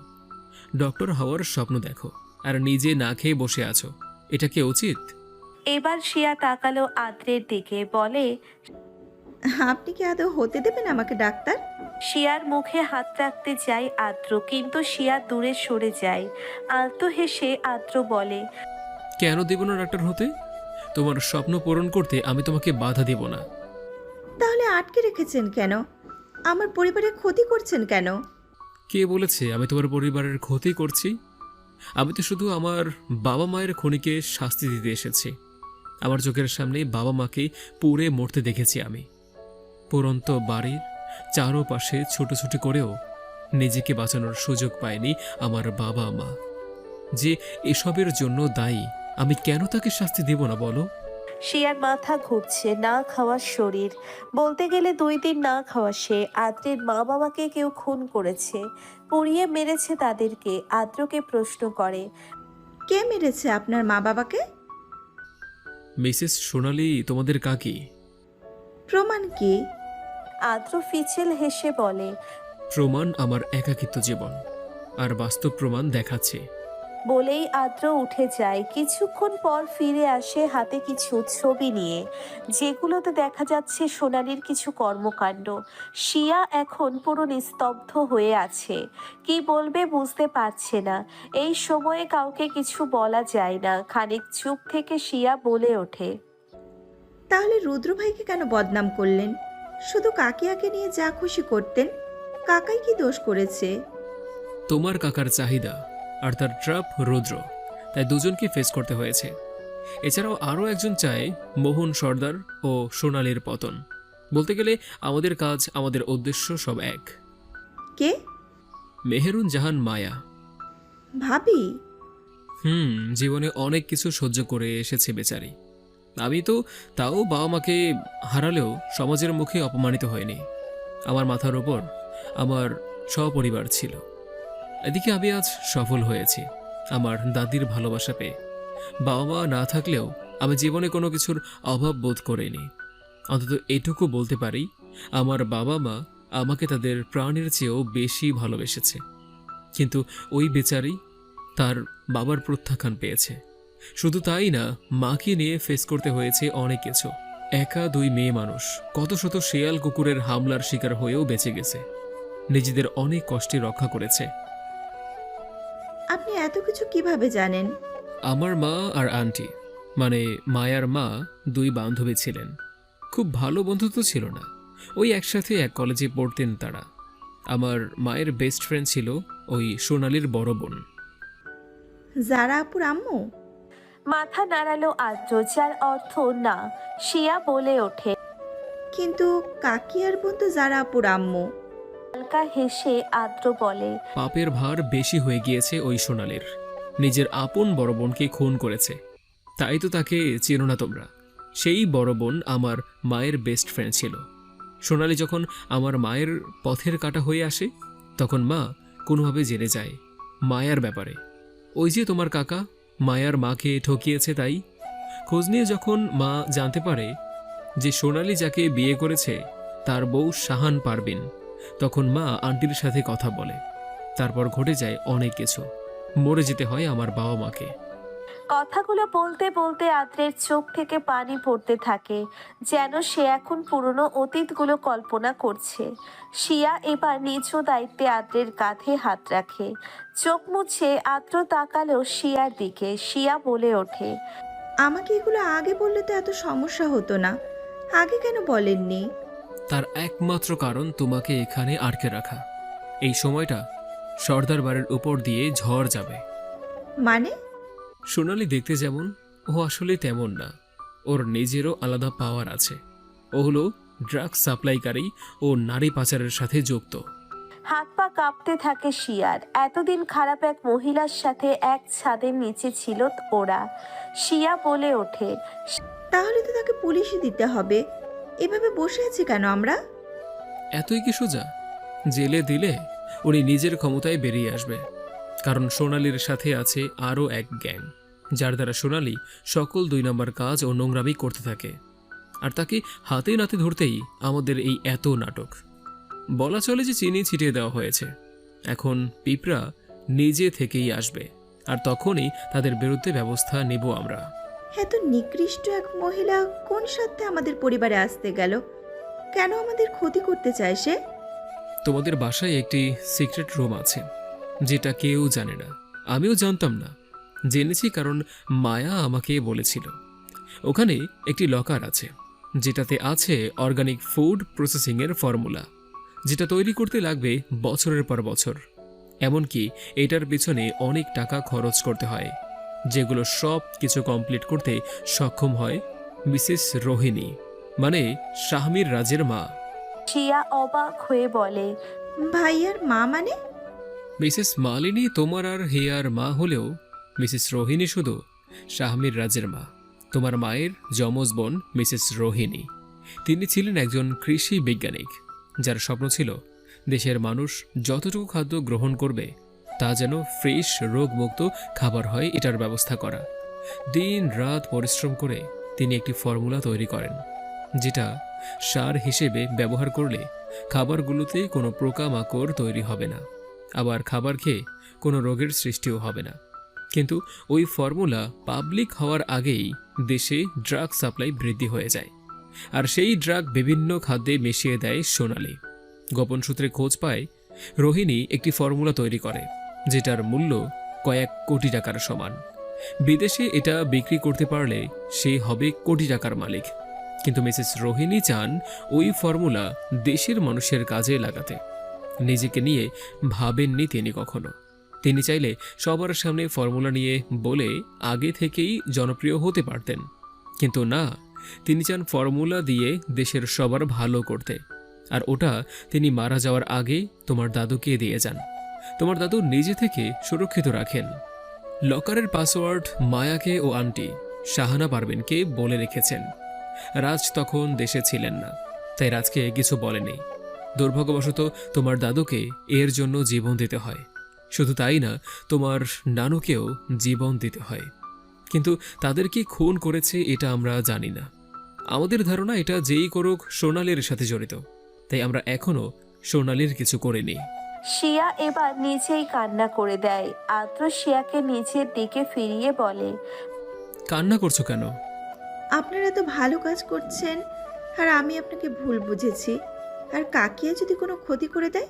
ডক্টর হওয়ার স্বপ্ন দেখো আর নিজে না খেয়ে বসে আছো, এটা কি উচিত? এবার শিয়া তাকালো আদ্রের দিকে, বলে, আপনি কি আদৌ হতে দেবেন আমাকে ডাক্তার? শিয়ার মুখে হাত রাখতে যায় আদ্র, কিন্তু শিয়া দূরে সরে যায়। আলতো হেসে আদ্র বলে, কেন দেব না ডাক্তার হতে? তোমার স্বপ্ন পূরণ করতে আমি তোমাকে বাধা দেব না। তাহলে আটকে রেখেছেন কেন? আমার পরিবারের ক্ষতি করছেন কেন? কে বলেছে আমি তোমার পরিবারের ক্ষতি করছি? আমি তো শুধু আমার বাবা মায়ের খুনিকে শাস্তি দিতে এসেছি। আমার চোখের সামনে বাবা মাকে পুড়ে মরতে দেখেছি আমি। পুরন্ত বাড়ির চারপাশে ছুটোছুটি করেও নিজেকে বাঁচানোর সুযোগ পায়নি আমার বাবা মা। যে এসবের জন্য দায়ী, আমি কেন তাকে শাস্তি দেব না বলো? শিয়ার মাথা ঘুরছে, না খাওয়ার শরীর। বলতে গেলে 2 দিন না খাওয়া সে। আদ্রের মা বাবাকে কেউ খুন করেছে, পুড়িয়ে মেরেছে তাদেরকে। আদ্রকে প্রশ্ন করে, কে মেরেছে আপনার মা বাবাকে? মিসেস সোনালি তোমাদের কাকি। প্রমাণ কি? আদ্র ফিচেল হেসে বলে, প্রমাণ আমার একাকিত্ব জীবন, আর বাস্তব প্রমাণ দেখাচ্ছে। বলেই আদ্র উঠে যায়। কিছুক্ষণ পর ফিরে আসে হাতে কিছু ছবি নিয়ে, যেগুলোতে দেখা যাচ্ছে সোনালির কিছু কর্মকাণ্ড। শিয়া এখন পুরো নিস্তব্ধ হয়ে আছে, কি বলবে বুঝতে পারছে না। এই সময়ে কাউকে কিছু বলা যায় না। খানিক চুপ থেকে শিয়া বলে ওঠে, তাহলে রুদ্র ভাইকে কেন বদনাম করলেন? শুধু কাকিয়াকে নিয়ে যা খুশি করতেন। কাকাই কি দোষ করেছে? তোমার কাকার চাহিদা আর তার ট্রাপ রুদ্র, তাই দুজনকে ফেস করতে হয়েছে। এছাড়াও আরও একজন চায় মোহন সর্দার ও সোনালির পতন। বলতে গেলে আমাদের কাজ, আমাদের উদ্দেশ্য সব এক। কে? মেহেরুন জাহান মায়া। ভাবি? জীবনে অনেক কিছু সহ্য করে এসেছে বেচারি। আমি তো তাও বাবা মাকে হারালেও সমাজের মুখে অপমানিত হয়নি। আমার মাথার ওপর আমার সপরিবার ছিল। এদিকে আমি আজ সফল হয়েছি আমার দাদির ভালোবাসা পেয়ে। বাবা মা না থাকলেও আমি জীবনে কোনো কিছুর অভাব বোধ করিনি। অন্তত এটুকু বলতে পারি, আমার বাবা মা আমাকে তাদের প্রাণের চেয়েও বেশি ভালোবেসেছে। কিন্তু ওই বেচারি তার বাবার প্রত্যাখ্যান পেয়েছে। শুধু তাই না, মাকে নিয়ে ফেস করতে হয়েছে অনেক কিছু। একা 2 মেয়ে মানুষ কত শত শেয়াল কুকুরের হামলার শিকার হয়েও বেঁচে গেছে, নিজেদের অনেক কষ্টে রক্ষা করেছে। আপনি এত কিছু কিভাবে জানেন? আমার মা আর আন্টি, মানে মায়ার মা, 2 বান্ধবী ছিলেন। খুব ভালো বন্ধুত্ব ছিল না, ওই একসাথে এক কলেজে পড়তেন তারা। আমার মায়ের বেস্ট ফ্রেন্ড ছিল ওই সোনালির বড় বোন। যারা আপুর আম্মু? মাথা নাড়ালো আদ্র, যার অর্থ না। শিয়া বলে ওঠে, কিন্তু কাকিয়ার বোন তো যারা আপুর আম্মু। হালকা হেসে আদ্র বলে, পাপের ভার বেশি হয়ে গিয়েছে ওই সোনালির। নিজের আপন বড় বোনকে খুন করেছে, তাই তো তাকে চেনো না তোমরা। সেই বড় বোন আমার মায়ের বেস্ট ফ্রেন্ড ছিল। সোনালি যখন আমার মায়ের পথের কাটা হয়ে আসে, তখন মা কোনোভাবে জেনে যায় মায়ার ব্যাপারে। ওই যে তোমার কাকা মায়ার মাকে ঠকিয়েছে, তাই খোঁজ নিয়ে যখন মা জানতে পারে যে সোনালি যাকে বিয়ে করেছে তার বউ শাহান পারবিন, তখন মা আন্টির সাথে কথা বলে। তারপর ঘটে যায় অনেক কিছু, মরে যেতে হয় আমার বাবা মাকে। কথাগুলো বলতে বলতে আদ্রের চোখ থেকে পানি পড়তে থাকে, যেন সে এখন পুরনো অতীতগুলো কল্পনা করছে। শিয়া এবার নিজ দায়িত্বে আদ্রের কাঁধে হাত রাখে। চোখ মুছে আদ্র তাকালো শিয়ার দিকে। শিয়া বলে ওঠে, আমাকে এগুলো আগে বললে তো এত সমস্যা হতো না। আগে কেন বলেননি? তার একমাত্র কারণ তোমাকে এখানে আটকে রাখা। এই সময়টা সর্দার বাড়ির উপর দিয়ে ঝড় যাবে। মানে? সোনালি দেখতে যেমন, ও আসলে তেমন না। ওর নিজেরও আলাদা পাওয়ার আছে। ও হলো ড্রাগস সাপ্লাইকারী ও নারী পাচারের সাথে যুক্ত। হাত পা কাঁপতে থাকে শিয়ার। এতদিন খারাপ এক মহিলার সাথে এক ছাদের নিচে ছিল ওরা। শিয়া বলে ওঠে, তাহলে তো তাকে পুলিশে দিতে হবে। এভাবে বসে আছি কেন আমরা? এতই কি সোজা? জেলে দিলে উনি নিজের ক্ষমতায় বেরিয়ে আসবে। কারণ সোনালির সাথে আছে আরও এক গ্যাং, যার দ্বারা সোনালি সকল 2 নম্বর কাজ ও নোংরামি করতে থাকে। আর তাকে হাতে নাতে ধরতেই আমাদের এই এত নাটক। বলা চলে যে চিনি ছিটিয়ে দেওয়া হয়েছে। এখন পিঁপড়া নিজে থেকেই আসবে, আর তখনই তাদের বিরুদ্ধে ব্যবস্থা নেব আমরা। এত নিকৃষ্ট এক মহিলা কোন সাথে আমাদের পরিবারে আসতে গেল? কেন আমাদের ক্ষতি করতে চায় সে? তোমাদের বাসায় একটি সিক্রেট রুম আছে, যেটা কেউ জানে না। আমিও জানতাম না, জেনেছি কারণ মায়া আমাকে বলেছিল। ওখানে একটি লকার আছে, যেটাতে আছে অর্গানিক ফুড প্রসেসিংয়ের ফর্মুলা, যেটা তৈরি করতে লাগবে বছরের পর বছর। এমনকি এটার পিছনে অনেক টাকা খরচ করতে হয়, যেগুলো সব কিছু কমপ্লিট করতে সক্ষম হয় মিসেস রোহিণী, মানে শাহমীর রাজের মা। শিয়া অবাক হয়ে বলে, ভাইয়ার মা মানে? মিসেস মালিনী তোমার আর হেয়ার মা হলেও মিসেস রোহিণী শুধু শাহমীর রাজের মা। তোমার মায়ের যমজ বোন মিসেস রোহিণী, তিনি ছিলেন একজন কৃষি বৈজ্ঞানিক, যার স্বপ্ন ছিল দেশের মানুষ যতটুকু খাদ্য গ্রহণ করবে তা যেন ফ্রেশ রোগমুক্ত খাবার হয়, এটার ব্যবস্থা করা। দিন রাত পরিশ্রম করে তিনি একটি ফর্মুলা তৈরি করেন, যেটা সার হিসেবে ব্যবহার করলে খাবারগুলোতে কোনো পোকামাকড় তৈরি হবে না, আবার খাবার খেয়ে কোনো রোগের সৃষ্টিও হবে না। কিন্তু ওই ফর্মুলা পাবলিক হওয়ার আগেই দেশে ড্রাগ সাপ্লাই বৃদ্ধি হয়ে যায়, আর সেই ড্রাগ বিভিন্ন খাদ্যে মিশিয়ে দেয় সোনালি। গোপন সূত্রে খোঁজ পায় রোহিণী একটি ফর্মুলা তৈরি করে, যেটার মূল্য কয়েক কোটি টাকার সমান। বিদেশে এটা বিক্রি করতে পারলে সে হবে কোটি টাকার মালিক। কিন্তু মিসেস রোহিণী চান ওই ফর্মুলা দেশের মানুষের কাজে লাগাতে। নিজেকে নিয়ে ভাবেননি তিনি কখনো। তিনি চাইলে সবার সামনে ফর্মুলা নিয়ে বলে আগে থেকেই জনপ্রিয় হতে পারতেন, কিন্তু না, তিনি চান ফর্মুলা দিয়ে দেশের সবার ভালো করতে। আর ওটা তিনি মারা যাওয়ার আগে তোমার দাদুকে দিয়ে যান। তোমার দাদু নিজে থেকে সুরক্ষিত রাখেন। লকারের পাসওয়ার্ড মায়াকে ও আন্টি শাহানা পারভিনকে বলে রেখেছেন। রাজ তখন দেশে ছিলেন না, তাই রাজকে কিছু বলেনি। দুর্ভাগ্যবশত তোমার দাদুকে এর জন্য জীবন দিতে হয়। শুধু তাই না, তোমার নানুকেও জীবন দিতে হয়। কিন্তু তাদের কি খুন করেছে এটা আমরা জানি না। আমাদের ধারণা এটা যেই করুক সোনালির সাথে জড়িত, তাই আমরা এখনো সোনালির কিছু করিনি। শিয়া এবার নিজেই কান্না করে দেয়। আদ্র শিয়াকে নিজের দিকে ফিরিয়ে বলে, কান্না করছো কেন? আপনারা তো ভালো কাজ করছেন, আর আমি আপনাকে ভুল বুঝেছি। আর কাকিয়া যদি কোনো ক্ষতি করে দেয়,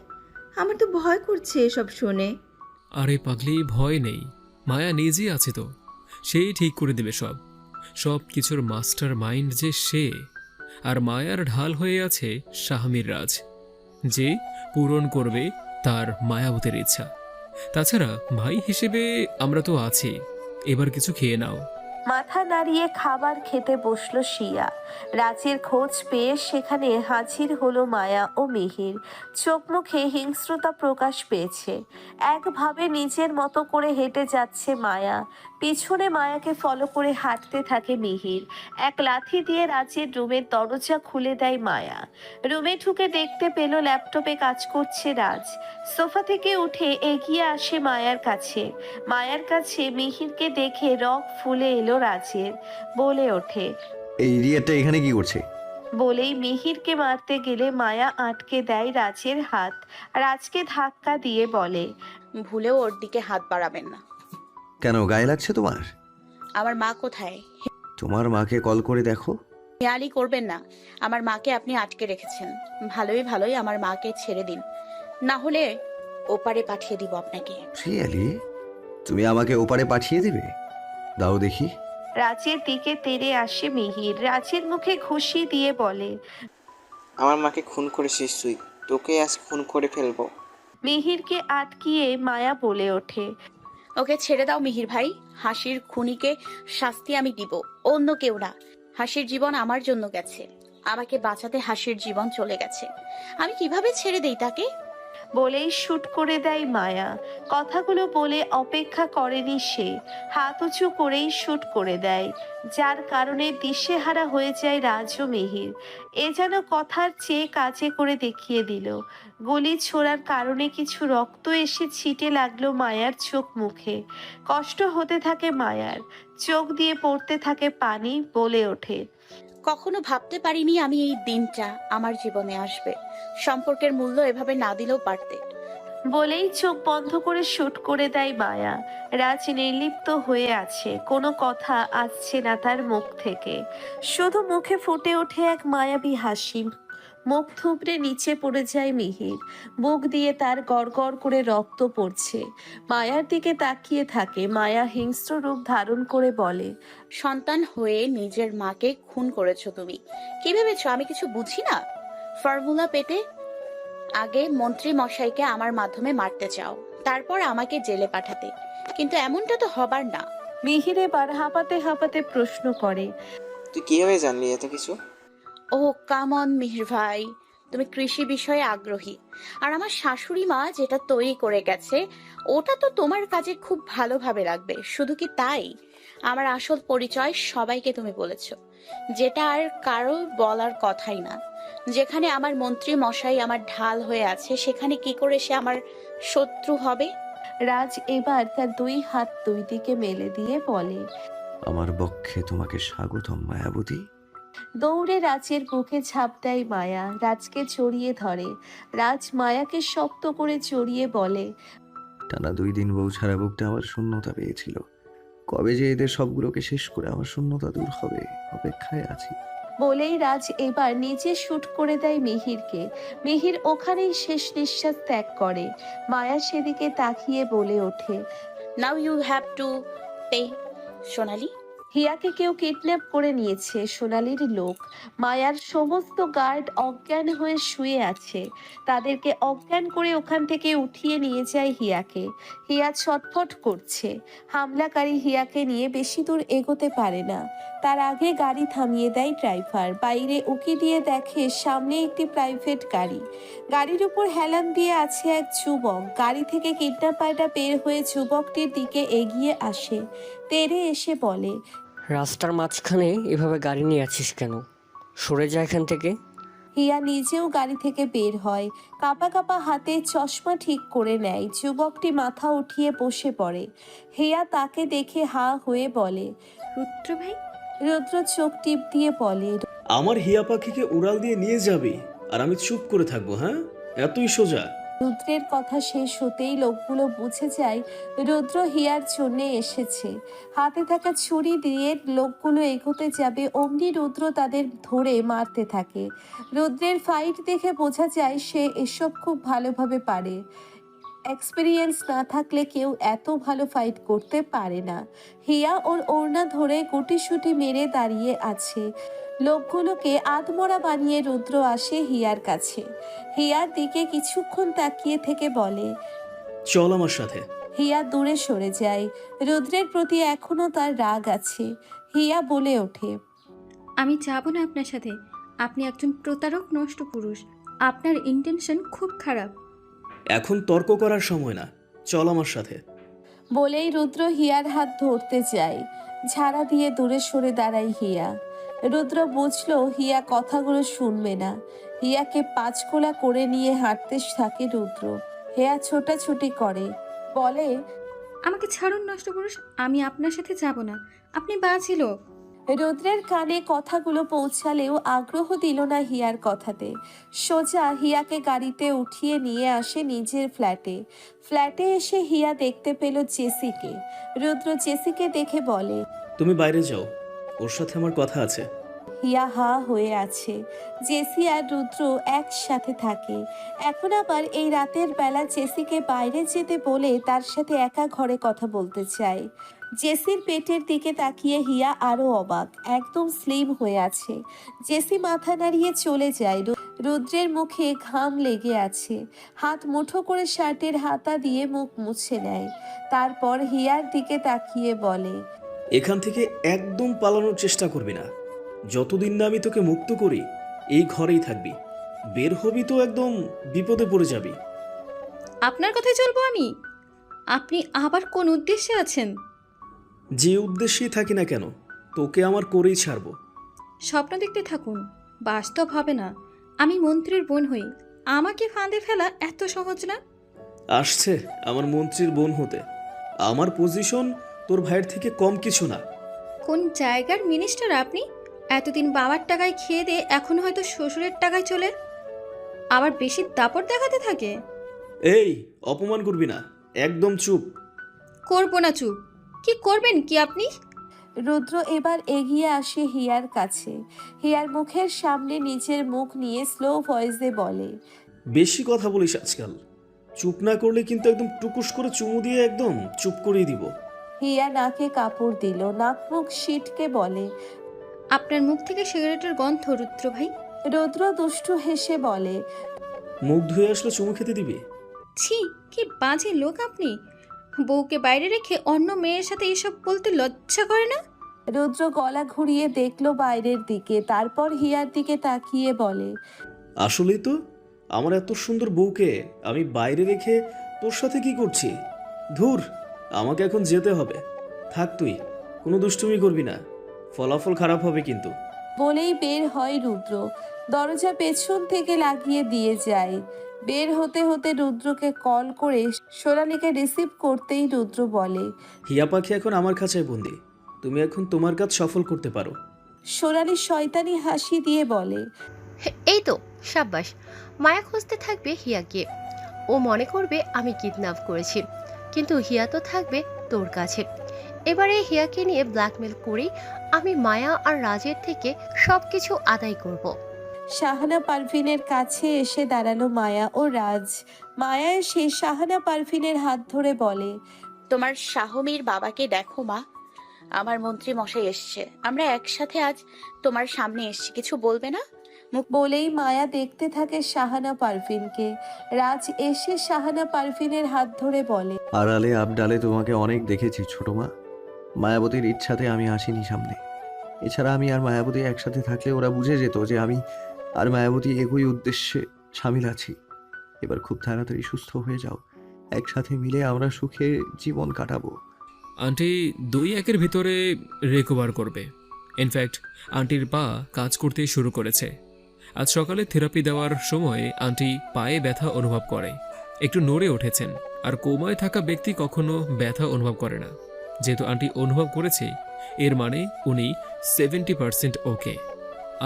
আমার তো ভয় করছে এসব শুনে। আরে পাগলি, ভয় নেই, মায়া নিজে আছে তো, সেই ঠিক করে দেবে সব। সব কিছুর মাস্টার মাইন্ড যে সে, আর মায়ার ঢাল হয়ে আছে শাহমীর রাজ, যে পূরণ করবে তার মায়াবতীর ইচ্ছা। তাছাড়া ভাই হিসেবে আমরা তো আছি, এবার কিছু খেয়ে নাও। মাথা নাড়িয়ে খাবার খেতে বসলো শিয়া। রাজের খোঁজ পেয়ে সেখানে হাজির হলো মায়া ও মিহির। চোখ মুখে হিংস্রতা প্রকাশ পেয়েছে। একভাবে নিজের মতো করে হেঁটে যাচ্ছে মায়া, পিছনে মায়াকে ফলো করে হাঁটতে থাকে মিহির। এক লাথি দিয়ে রাজের রুমের দরজা খুলে দেয় মায়া। রুমে ঢুকে দেখতে পেল ল্যাপটপে কাজ করছে রাজ। সোফা থেকে উঠে এগিয়ে আসে মায়ার কাছে। মায়ার কাছে মিহিরকে দেখে রগ ফুলে এলো রাজের। বলে ওঠে, এই ইডিয়েটটা এখানে কি করছে? বলেই মিহিরকে মারতে গেলে মায়া আটকে দেয় রাজের হাত। রাজকে ধাক্কা দিয়ে বলে, ভুলেও ওর দিকে হাত বাড়াবেন না। কেন, গায়ে লাগছে তোমার? আমার মা কোথায়? তোমার মাকে কল করে দেখো। হেয়ালি করবেন না, আমার মাকে আপনি আটকে রেখেছেন। ভালোই ভালোই আমার মাকে ছেড়ে দিন, না হলে ওপারে পাঠিয়ে দিব আপনাকে। রিয়েলি? তুমি আমাকে ওপারে পাঠিয়ে দিবে? দাও দেখি। রাজের দিকে তেড়ে আসে মিহির। রাজের মুখে খুশি দিয়ে বলে, আমার মাকে খুন করেছিস তুই, তোকে আজ খুন করে ফেলবো। মিহিরকে আটকিয়ে মায়া বলে ওঠে, ওকে ছেড়ে দাও মিহির ভাই, হাসির খুনিকে শাস্তি আমি দিব, অন্য কেউ না। হাসির জীবন আমার জন্য গেছে, আমাকে বাঁচাতে হাসির জীবন চলে গেছে, আমি কিভাবে ছেড়ে দেই তাকে? বলেই শুট করে দেয় মায়া। কথাগুলো বলে অপেক্ষা করেনি সে, হাত উঁচু করেই শুট করে দেয়, যার কারণে দিশেহারা হয়ে যায় রাজ ও মিহির। এ যেন কথার চেয়ে কাজে করে দেখিয়ে দিল। গুলি ছোড়ার কারণে কিছু রক্ত এসে ছিটে লাগলো মায়ার চোখ মুখে। কষ্ট হতে থাকে মায়ার, চোখ দিয়ে পড়তে থাকে পানি। বলে ওঠে, কখনো ভাবতে পারিনি আমি এই দিনটা আমার জীবনে আসবে। সম্পর্কের মূল্য এভাবে না দিলেও পারতে। বলেই চোখ বন্ধ করে শুট করে দেয় মায়া। রাজ নির্লিপ্ত হয়ে আছে, কোনো কথা আসছে না তার মুখ থেকে, শুধু মুখে ফুটে ওঠে এক মায়াবী হাসি। মুখ থুবড়ে নিচে পড়ে যায় মিহির, বুক দিয়ে তার গড়গড় করে রক্ত পড়ছে। মায়ার দিকে তাকিয়ে থাকে। মায়া হিংস্র রূপ ধারণ করে বলে, সন্তান হয়ে নিজের মাকে খুন করেছো তুমি। কি ভেবেছো আমি কিছু বুঝি না? ফর্মুলা পেটে আগে মন্ত্রী মশাইকে আমার মাধ্যমে মারতে চাও, তারপর আমাকে জেলে পাঠাতে, কিন্তু এমনটা তো হবার না। মিহির এবার হাঁপাতে হাঁপাতে প্রশ্ন করে, তুই কিভাবে জানলি এত কিছু? ও কাম অন মিহির ভাই, তুমি কৃষি বিষয়ে আগ্রহী, আর আমার শাশুড়ি মা যেটা তৈরি করে গেছে ওটা তো তোমার কাজে খুব ভালোভাবে লাগবে। শুধু কি তাই, আমার আসল পরিচয় সবাইকে তুমি বলেছো, যেটা আর কারো বলার কথাই না। যেখানে আমার মন্ত্রী মশাই আমার ঢাল হয়ে আছে, সেখানে কি করে সে আমার শত্রু হবে? রাজ এবার তার দুই হাত দুই দিকে মেলে দিয়ে বলে, আমার বক্ষে তোমাকে স্বাগতম মায়াবতী। দৌড়ে রাজের বুকে ঝাঁপ দেয় মায়া, রাজকে জড়িয়ে ধরে। রাজ মায়াকে শক্ত করে জড়িয়ে বলে, টানা 2 দিন বউ ছাড়া বুকটা আমার শূন্যতা পেয়েছিল। কবে যে এদের সবগুলোকে শেষ করে আমার শূন্যতা দূর হবে, অপেক্ষায় আছি। বলেই রাজ এবার নিজে শুট করে দেয় মিহিরকে। মিহির ওখানেই শেষ নিঃশ্বাস ত্যাগ করে। মায়া সেদিকে তাকিয়ে বলে ওঠে, now you have to pay. Sonali, হিয়াকে কেউ কিডন্যাপ করে নিয়েছে, সোনালির লোক। মায়ার সমস্ত গার্ড অজ্ঞান হয়ে শুয়ে আছে, তাদেরকে অজ্ঞান করে ওখান থেকে উঠিয়ে নিয়ে যায় হিয়াকে। হিয়া ছটফট করছে। হামলাকারী হিয়াকে নিয়ে বেশি দূর এগোতে পারে না। তার আগে গাড়ি থামিয়ে দেয় ড্রাইভার। বাইরে উকি দিয়ে দেখে সামনে একটি প্রাইভেট গাড়ি। গাড়ির উপর হেলান দিয়ে আছে এক যুবক। গাড়ি থেকে কিডন্যাপাররা বের হয়ে যুবকটির দিকে এগিয়ে আসে। তেড়ে এসে বলে, রাস্তার মাঝখানে এভাবে গাড়ি নিয়ে আছিস কেন? সরে যা এখান থেকে। হিয়া নিজেও গাড়ি থেকে বের হয়। কাঁপা কাঁপা হাতে চশমা ঠিক করে নেয়। যুবকটি মাথা উঠিয়ে বসে পড়ে। হিয়া তাকে দেখে হা হয়ে বলে, রুদ্র ভাই। রুদ্র চোখ টিপ দিয়ে বলে, আমার হিয়া পাখিকে উড়াল দিয়ে নিয়ে যাবি আর আমি চুপ করে থাকবো? হ্যাঁ, এতই সোজা? রুদ্রের কথা শেষ হতেই লোকগুলো বুঝে যায় রুদ্র হিয়ার জন্য এসেছে। হাতে থাকা ছুরি দিয়ে লোকগুলো এগোতে যাবে, অমনি রুদ্র তাদের ধরে মারতে থাকে। রুদ্রের ফাইট দেখে বোঝা যায় সে এসব খুব ভালোভাবে পারে। এক্সপিরিয়েন্স না থাকলে কেউ এত ভালো ফাইট করতে পারে না। হিয়া ওর ওড়না ধরে গুটিসুটি মেরে দাঁড়িয়ে আছে। লোকগুলোকে আধমরা বানিয়ে রুদ্র আসে হিয়ার কাছে। হিয়ার দিকে কিছুক্ষণ তাকিয়ে থেকে বলে, চল আমার সাথে। হিয়া দূরে সরে যায়। রুদ্রের প্রতি এখনো তার রাগ আছে। হিয়া বলে ওঠে, আমি যাব না আপনার সাথে। আপনি একজন প্রতারক, নষ্ট পুরুষ। আপনার ইন্টেনশন খুব খারাপ। এখন তর্ক করার সময় না, চল আমার সাথে। বলেই রুদ্র হিয়ার হাত ধরতে যায়। ঝাড়া দিয়ে দূরে সরে দাঁড়ায় হিয়া। রুদ্র বুঝলো হিয়া কথাগুলো শুনবে না। হিয়াকে পাঁচকোলা করে নিয়ে হাঁটতে থাকে রুদ্র। হিয়া ছোটাছুটি করে, বলে, আমাকে ছাড়ুন নষ্ট পুরুষ, আমি আপনার সাথে যাব না। আপনি বাজে লোক। রুদ্রের কানে কথাগুলো পৌঁছালেও আগ্রহ দিল না হিয়ার কথাতে। সোজা হিয়াকে গাড়িতে উঠিয়ে নিয়ে আসে নিজের ফ্ল্যাটে। ফ্ল্যাটে এসে হিয়া দেখতে পেল জেসিকে। রুদ্র জেসিকে দেখে বলে, তুমি বাইরে যাও, ওর সাথে আমার কথা আছে। হিয়া হা হয়ে আছে। জেসি আর রুদ্র একসাথে থাকে। এখন আবার এই রাতের বেলা জেসিকে বাইরে যেতে বলে তার সাথে একা ঘরে কথা বলতে চায়। জেসির পেটের দিকে তাকিয়ে হিয়া আরো অবাক, একদম স্লিম হয়ে আছে। জেসি মাথা নাড়িয়ে চলে যায়। রুদ্রের মুখে ঘাম লেগে আছে। হাত মুঠো করে শার্টের হাতা দিয়ে মুখ মুছে নেয়। তারপর হিয়ার দিকে তাকিয়ে বলে, এখান থেকে একদম পালানোর চেষ্টা করবি না। যতদিন না আমি তোকে মুক্ত করি এই ঘরেই থাকবি। বের হবি তো একদম বিপদে পড়ে যাবি। আপনার কথাই চলবো আমি? আপনি আবার কোন উদ্দেশ্যে আছেন? যে উদ্দেশ্যেই থাকি না কেন, তোকে আমার করেই ছাড়বো। স্বপ্ন দেখতে থাকুন, বাস্তব হবে না। আমি মন্ত্রীর বোন হই, আমাকে ফাঁদে ফেলা এত সহজ না। আসছে আমার মন্ত্রীর বোন হতে। আমার পজিশন তোর ভাইয়ের থেকে কম কিছু না। কোন জায়গার মিনিস্টার আপনি? এতদিন বাবার টাকায় খেয়ে দিয়ে এখন হয়তো শ্বশুরের টাকায় চলে আবার বেশি দাপট দেখাতে থাকে। এই, অপমান করবি না, একদম চুপ। করবো না চুপ। কি করবেন কি আপনি? রুদ্র এবার এগিয়ে আসে হিয়ার কাছে। হিয়ার মুখের সামনে নিজের মুখ নিয়ে স্লো ভয়েসে বলে, বেশি কথা বলিস আজকাল। চুপ না করলে কিন্তু একদম টুকুস করে চুমু দিয়ে একদম চুপ করিয়ে দিব। হিয়া নাকে কাপড় দিল, নাক মুখ সিটকে বলে। আপনার মুখ থেকে সিগারেটের গন্ধ, রুদ্র ভাই। রুদ্র দুষ্টু হেসে বলে, মুখ ধুয়ে আসলে চুমু খেতে দিবি? ছি, কি বাজে লোক আপনি। বউকে বাইরে রেখে অন্য মেয়ের সাথে এসব বলতে লজ্জা করে না? রুদ্র গলা ঘুরিয়ে দেখলো বাইরের দিকে, তারপর হিয়ার দিকে তাকিয়ে বলে, আসলেই তো, আমার এত সুন্দর বউকে আমি বাইরে রেখে তোর সাথে কি করছি? ধুর, আমাকে এখন যেতে হবে। থাক তুই, কোনো দুষ্টুমি করবি না, ফলাফল খারাপ হবে কিন্তু। বলেই বের হয় রুদ্র। দরজা পেছন থেকে লাগিয়ে দিয়ে যায়। বের হতে হতে রুদ্রকে কল করে সোনালীকে রিসিভ করতেই রুদ্র বলে, হিয়া পাখি এখন আমার কাছে বন্দি, তুমি এখন তোমার কাজ সফল করতে পারো। সোনালী শয়তানি হাসি দিয়ে বলে, এই তো সাব্বাস। মায়া খুঁজতে থাকবে হিয়াকে। ও মনে করবে আমি কিডন্যাপ করেছি, কিন্তু হিয়া তো থাকবে তোর কাছে। এবারে হিয়াকে নিয়ে ব্ল্যাকমেল করি আমি মায়া আর রাজের থেকে সবকিছু আদায় করব। শাহানা পারভিনের কাছে এসে দাঁড়ালো মায়া ও রাজ। মায়া এসে শাহানা পারভিনের হাত ধরে বলে, তোমার শাহমীর বাবাকে দেখো মা, আমার মন্ত্রী মশাই এসছে, আমরা একসাথে আজ তোমার সামনে এসছি, কিছু বলবে না? বলেই মায়া দেখতে থাকে শাহানা পারভিনকে। রাজ এসে শাহানা পারভিনের হাত ধরে বলে, আড়ালে আবডালে তোমাকে অনেক দেখেছি ছোট মা। মায়াবতীর ইচ্ছাতে আমি আসিনি সামনে। এছাড়া আমি আর মায়াবতী একসাথে থাকলে ওরা বুঝে যেত যে আমি আর মায়াবতী একই উদ্দেশ্যে সামিল আছি। এবার খুব তাড়াতাড়ি সুস্থ হয়ে যাও, একসাথে মিলে আমরা সুখে জীবন কাটাবো। আন্টি 2-1 ভিতরে রিকভার করবে। ইনফ্যাক্ট আন্টির পা কাজ করতে শুরু করেছে। আজ সকালে থেরাপি দেওয়ার সময় আন্টি পায়ে ব্যথা অনুভব করে, একটু নড়ে উঠেছেন। আর কোমায় থাকা ব্যক্তি কখনো ব্যথা অনুভব করে না। যেহেতু আন্টি অনুভব করেছে, এর মানে উনি 70% ওকে।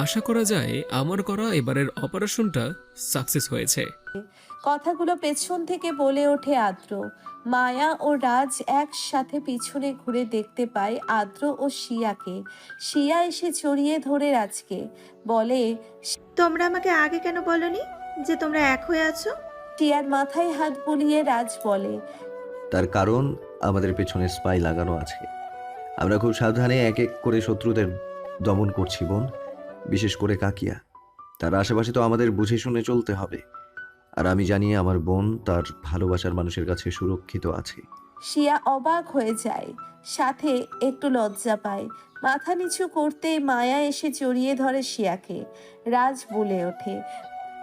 আশা করা যায় আমার করা এবারের অপারেশনটা সাকসেস হয়েছে। কথাগুলো পেছন থেকে বলে ওঠে আদ্র। মায়া ও রাজ একসাথে পিছনে ঘুরে দেখতে পায় আদ্র ও শিয়াকে। শিয়া এসে জড়িয়ে ধরে রাজকে বলে, তোমরা আমাকে আগে কেন বলনি যে তোমরা এক হয়ে আছো? শিয়ার মাথায় হাত বুলিয়ে রাজ বলে, তার কারণ আমাদের পেছনে স্পাই লাগানো আছে। আমরা খুব সাবধানে এক এক করে শত্রুদের দমন করছি বোন, বিশেষ করে কাকিয়া। তার আশেপাশে তো আমাদের বুঝে শুনে চলতে হবে। আর আমি জানি আমার বোন তার ভালোবাসার মানুষের কাছে সুরক্ষিত আছে। শিয়া অবাক হয়ে যায়, সাথে একটু লজ্জা পায়। মাথা নিচু করতেই মায়া এসে জড়িয়ে ধরে শিয়াকে। রাজ বলে ওঠে,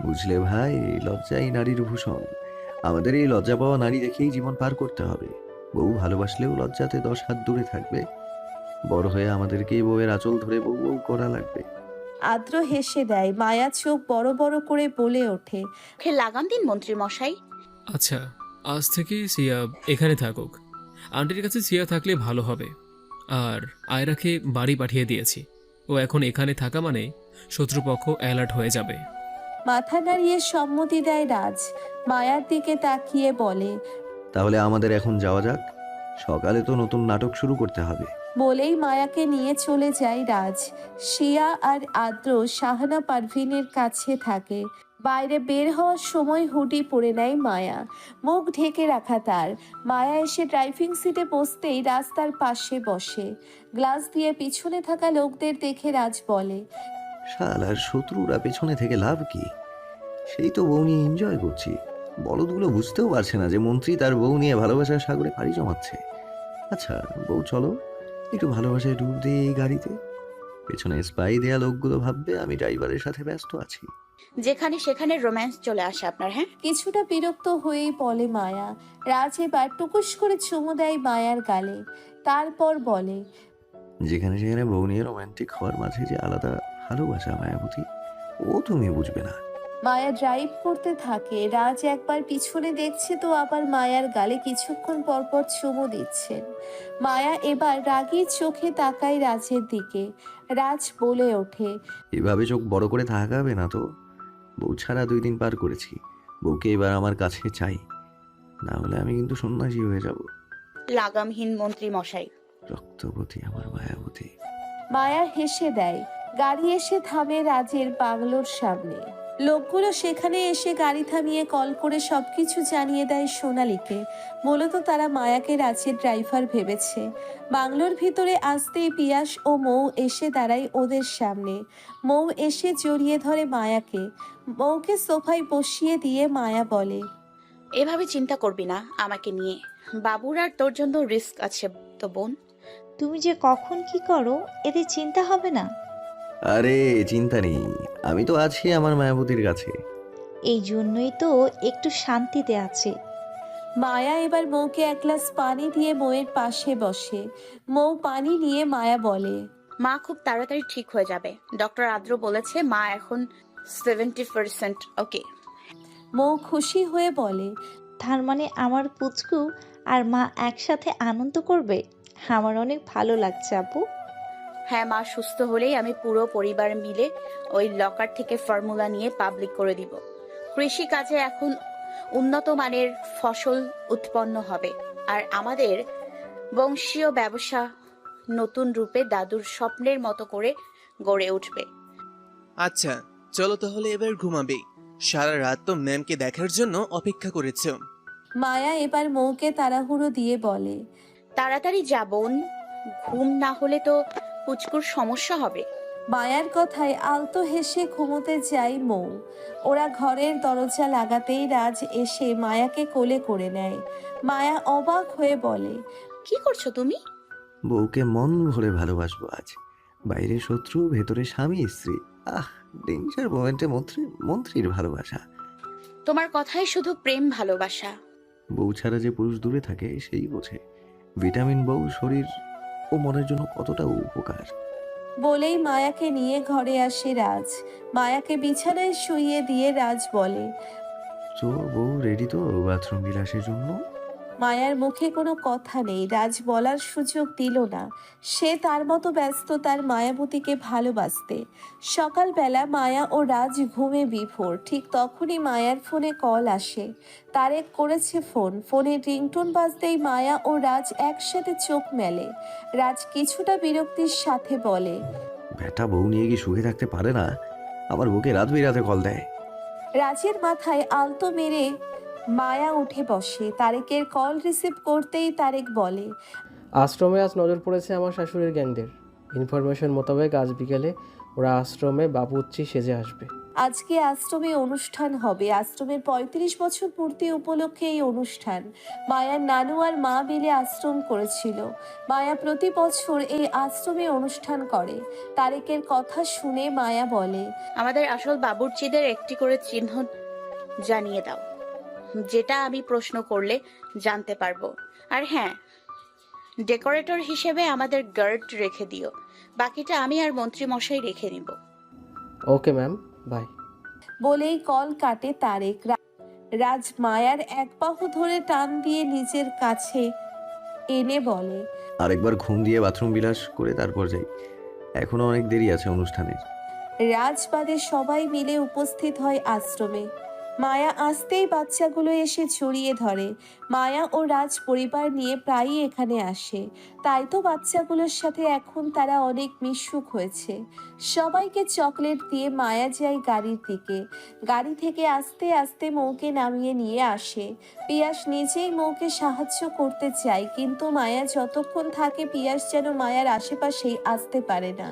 বুঝলে ভাই, লজ্জাই নারীর ভূষণ। আমাদের এই লজ্জা পাওয়া নারী দেখেই জীবন পার করতে হবে। বউ ভালোবাসলেও লজ্জাতে 10 হাত দূরে থাকবে। বড় হয়ে আমাদেরকেই বউয়ের আঁচল ধরে বউ বউ করা লাগবে। আদ্র হেসে দেয়। মায়া চোখ বড় বড় করে বলে ওঠে, মুখে লাগাম দিন মন্ত্রী মশাই। আচ্ছা, আজ থেকে সিয়া এখানে থাকুক। আন্টির কাছে সিয়া থাকলে ভালো হবে। আর আয়রাকে বাড়ি পাঠিয়ে দিয়েছি। ও এখন এখানে থাকা মানে শত্রুপক্ষ অ্যালার্ট হয়ে যাবে। মাথা নাড়িয়ে সম্মতি দেয় রাজ। মায়ার দিকে তাকিয়ে বলে, তাহলে আমাদের এখন যাওয়া যাক, সকালে তো নতুন নাটক শুরু করতে হবে। বলেই মায়াকে নিয়ে চলে যায় রাজ। শিয়া আর আদ্র শাহানা পারভিনের কাছে থাকে। বাইরে বের হওয়ার সময় হুডি পরে নেয় মায়া, মুখ ঢেকে রাখা তার। মায়া এসে ড্রাইভিং সিটে বসতেই রাস্তার পাশে বসে। গ্লাস দিয়ে পিছনে থাকা লোকদের দেখে রাজ বলে, শালার শত্রুরা পেছনে থেকে লাভ কি? সেই তো বউ নিয়ে এনজয় করছি। বলদগুলো বুঝতেও পারছে না যে মন্ত্রী তার বউ নিয়ে ভালোবাসার সাগরে পাড়ি জমাচ্ছে। আচ্ছা বউ, চলো একটু ভালোবাসায় ডুব দিই এই গাড়িতে। পেছনে স্পাই দেয়া লোকগুলো ভাববে আমি ড্রাইভারের সাথে ব্যস্ত আছি। যেখানে সেখানে রোম্যান্স চলে আসে আপনার। হ্যাঁ, কিছুটা বিরক্ত হয়েই বলে মায়া। রাজ এবার টুকুস করে চুমু দেয় মায়ার গালে, তারপর বলে, যেখানে সেখানে বউ নিয়ে রোমান্টিক হওয়ার মাঝে যে আলাদা ভালোবাসা মায়াবতী, ও তুমি বুঝবে না। মায়া ড্রাইভ করতে থাকে। রাজ একবার পিছনে দেখছে তো আবার মায়ার গালে কিছুক্ষণ পরপর চুমু দিচ্ছেন। মায়া এবার রাগী চোখে তাকায় রাজের দিকে। রাজ বলে ওঠে, এভাবে চোখ বড় করে থাকাবে না তো। বউ ছাড়া 2 দিন পার করেছি, বউকে এবার আমার কাছে চাই। না হলে আমি কিন্তু সন্ন্যাসী হয়ে যাব। লাগামহীন মন্ত্রী মশাই। রক্তবতী আমার মায়াবতী। মায়া হেসে দেয়। গাড়ি এসে থামে রাজের বাংলোর সামনে। লোকগুলো সেখানে এসে গাড়ি থামিয়ে কল করে সবকিছু জানিয়ে দেয় সোনালীকে। মূলত তারা মায়াকে রাজের ড্রাইভার ভেবেছে। বাংলোর ভিতরে আসতেই পিয়াস ও মৌ এসে দাঁড়ায় ওদের সামনে। মৌ এসে জড়িয়ে ধরে মায়াকে। মৌকে সোফায় বসিয়ে দিয়ে মায়া বলে, এভাবে চিন্তা করবি না আমাকে নিয়ে। বাবুর আর তোর জন্য রিস্ক আছে তো বোন। তুমি যে কখন কি করো এতে চিন্তা হবে না। আরে চিন্তা নেই, আমি তো আছি আমার মায়াবতীর কাছে। এই জন্যই তো একটু শান্তিতে আছে। মায়া এবার মৌকে এক গ্লাস পানি দিয়ে মৌয়ের পাশে বসে। মৌ পানি নিয়ে মায়া বলে, মা খুব তাড়াতাড়ি ঠিক হয়ে যাবে। ডক্টর আদ্র বলেছে মা এখন 70% ওকে। মৌ খুশি হয়ে বলে, তার মানে আমার পুচকু আর মা একসাথে আনন্দ করবে। আমার অনেক ভালো লাগছে আপু। হ্যাঁ, মা সুস্থ হলেই আমি পুরো পরিবার মিলে ওই লকার থেকে ফর্মুলা নিয়ে পাবলিক করে দিব। কৃষি কাজে এখন উন্নত মানের ফসল উৎপন্ন হবে, আর আমাদের বংশীয় ব্যবসা নতুন রূপে দাদুর স্বপ্নের মতো করে গড়ে উঠবে। আচ্ছা চলো তাহলে এবার ঘুমাবে। সারা রাত তো ম্যামকে দেখার জন্য অপেক্ষা করেছো। মায়া এবার মৌকে তাড়াহুড়ো দিয়ে বলে, তাড়াতাড়ি যা বোন, ঘুম না হলে তো পুচকুর সমস্যা হবে। মায়ার কথায় আলতো হেসে ঘুমোতে যায় মৌ। ওরা ঘরের দরজা লাগাতেই রাজ এসে মায়াকে কোলে করে নেয়। মায়া অবাক হয়ে বলে, কি করছো তুমি? বউকে মন ভরে ভালোবাসবো আজ। বাইরে শত্রু, ভেতরে স্বামী স্ত্রী। ডেঞ্জার মোমেন্টে মন্ত্রীর ভালোবাসা। তোমার কথাই শুধু প্রেম ভালোবাসা। বউ ছাড়া যে পুরুষ দূরে থাকে সেই বোঝে ভিটামিন বউ শরীর ও মনের জন্য কতটা উপকার। বলেই মায়াকে নিয়ে ঘরে আসে রাজ। মায়াকে বিছানায় শুইয়ে দিয়ে রাজ বলে, তো বউ রেডি তো বাথরুম বিলাসের জন্য? মায়ার মুখে কোনো কথা নেই। রাজ বলার সুযোগ দিল না। সে তার মতো ব্যস্ত তার মায়াবতীকে ভালোবাসতে। সকালবেলা মায়া ও রাজ ঘুমে বিভোর। ঠিক তখনই মায়ার ফোনে কল আসে। তারেক করেছে ফোন। ফোনের রিংটোন বাজতেই মায়া ও রাজ একসাথে চোখ মেলে। রাজ কিছুটা বিরক্তির সাথে বলে, বেটা বউ নিয়ে কি সুখে থাকতে পারে না? আমার বউকে রাত বিরাতে কল দেয়। রাজের মাথায় আলতো মেরে মায়া উঠে বসে। তারেকের কল রিসিভ করতেই তারেক বলে, আশ্রমে আজ নজর পড়েছে আমার শাশুড়ির গ্যাংদের। ইনফরমেশন মোতাবেক আজ বিকেলে ওরা আশ্রমে বাপুচ্চি সেজে আসবে। আজকে আশ্রমে অনুষ্ঠান হবে। আশ্রমের 35 বছর পূর্তি উপলক্ষে এই অনুষ্ঠান। মায়ার নানু আর মা মিলে আশ্রম করেছিল। মায়া প্রতি বছর এই আশ্রমে অনুষ্ঠান করে। তারেকের কথা শুনে মায়া বলে, আমাদের আসল বাবুর্চিদের একটি করে চিহ্ন জানিয়ে দাও, যেটা আমি প্রশ্ন করলে জানতে পারবো। আর হ্যাঁ, ডেকোরেটর হিসেবে আমাদের গার্ড রেখে দিও। বাকিটা আমি আর মন্ত্রী মশাই রেখে নিব। Okay ma'am, bye. বলেই কল কাটে তারেক। রাজ মায়ার এক বাহু ধরে টান দিয়ে নিজের কাছে এনে বলে, আরেকবার ঘুম দিয়ে বাথরুম বিলাস করে তারপর যাই। এখনো অনেক দেরি আছে অনুষ্ঠানের। রাজ বাদে সবাই মিলে উপস্থিত হয় আশ্রমে। মায়া আসতেই বাচ্চাগুলো এসে জড়িয়ে ধরে। মায়া ও রাজ পরিবার নিয়ে প্রায়ই এখানে আসে, তাই তো বাচ্চাগুলোর সাথে এখন তারা অনেক মিশুক হয়েছে। সবাইকে চকলেট দিয়ে মায়া যায় গাড়ির দিকে। গাড়ি থেকে আস্তে আস্তে মৌকে নামিয়ে নিয়ে আসে। পিয়াস নিজেই মৌকে সাহায্য করতে চায়, কিন্তু মায়া যতক্ষণ থাকে পিয়াস যেন মায়ার আশেপাশেই আসতে পারে না।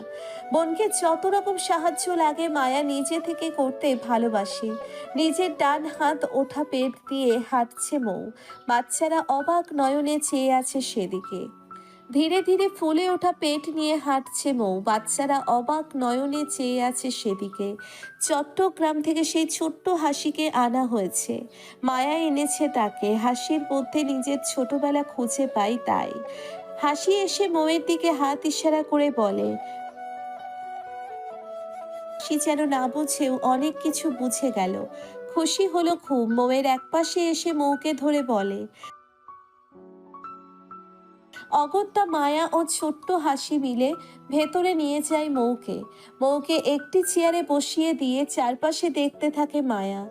বোনকে যত রকম সাহায্য লাগে মায়া নিজে থেকে করতে ভালোবাসে। নিজের ডান হাত ওঠা পেট দিয়ে হাঁটছে মৌ। বাচ্চারা অবাক নয়নে চেয়ে আছে সেদিকে। ধীরে ধীরে ফুলে ওঠা পেট নিয়ে হাঁটছে মৌ। বাচ্চারা অবাক নয়নে চেয়ে আছে সেদিকে। চট্টগ্রাম থেকে সেই ছোট্ট হাসিকে আনা হয়েছে। মায়া এনেছে তাকে। হাসির মধ্যে নিজের ছোটবেলা খুঁজে পাই তাই। হাসি এসে মৌয়ের দিকে হাত ইশারা করে বলে, সে যেন না বুঝেও অনেক কিছু বুঝে গেল। খুশি হলো খুব। মৌয়ের একপাশে এসে মৌকে ধরে বলে, অগত্যা মায়া ও ছোট্ট হাসি মিলে ভেতরে নিয়ে যায় মৌকে। মৌকে একটি চেয়ারে বসিয়ে দিয়ে চারপাশে দেখতে থাকে মায়া।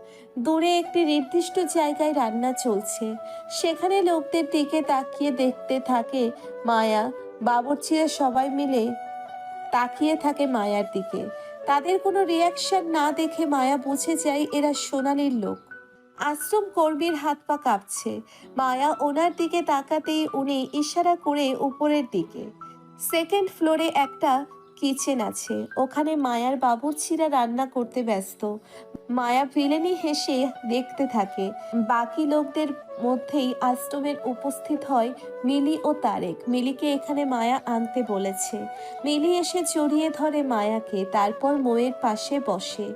দূরে একটি নির্দিষ্ট জায়গায় রান্না চলছে, সেখানে লোকদের দিকে তাকিয়ে দেখতে থাকে মায়া। বাবুর্চিরা সবাই মিলে তাকিয়ে থাকে মায়ার দিকে। তাদের কোনো রিয়াকশন না দেখে মায়া বুঝে যায় এরা সোনালীর লোক। আশ্রম কর্মীর হাত পা কাঁপছে। মায়া ওনার দিকে তাকাতেই উনি ইশারা করে উপরের দিকে। সেকেন্ড ফ্লোরে একটা কিচেন আছে, ওখানে মায়ার বাবুর্চিরা রান্না করতে ব্যস্ত। মায়া ভিলেনি হেসে দেখতে থাকে। বাকি লোকদের মধ্যেই আশ্রমের উপস্থিত হয় মিলি ও তারেক। মিলিকে এখানে মায়া আনতে বলেছে। মিলি এসে জড়িয়ে ধরে মায়াকে, তারপর মৌয়ের পাশে বসে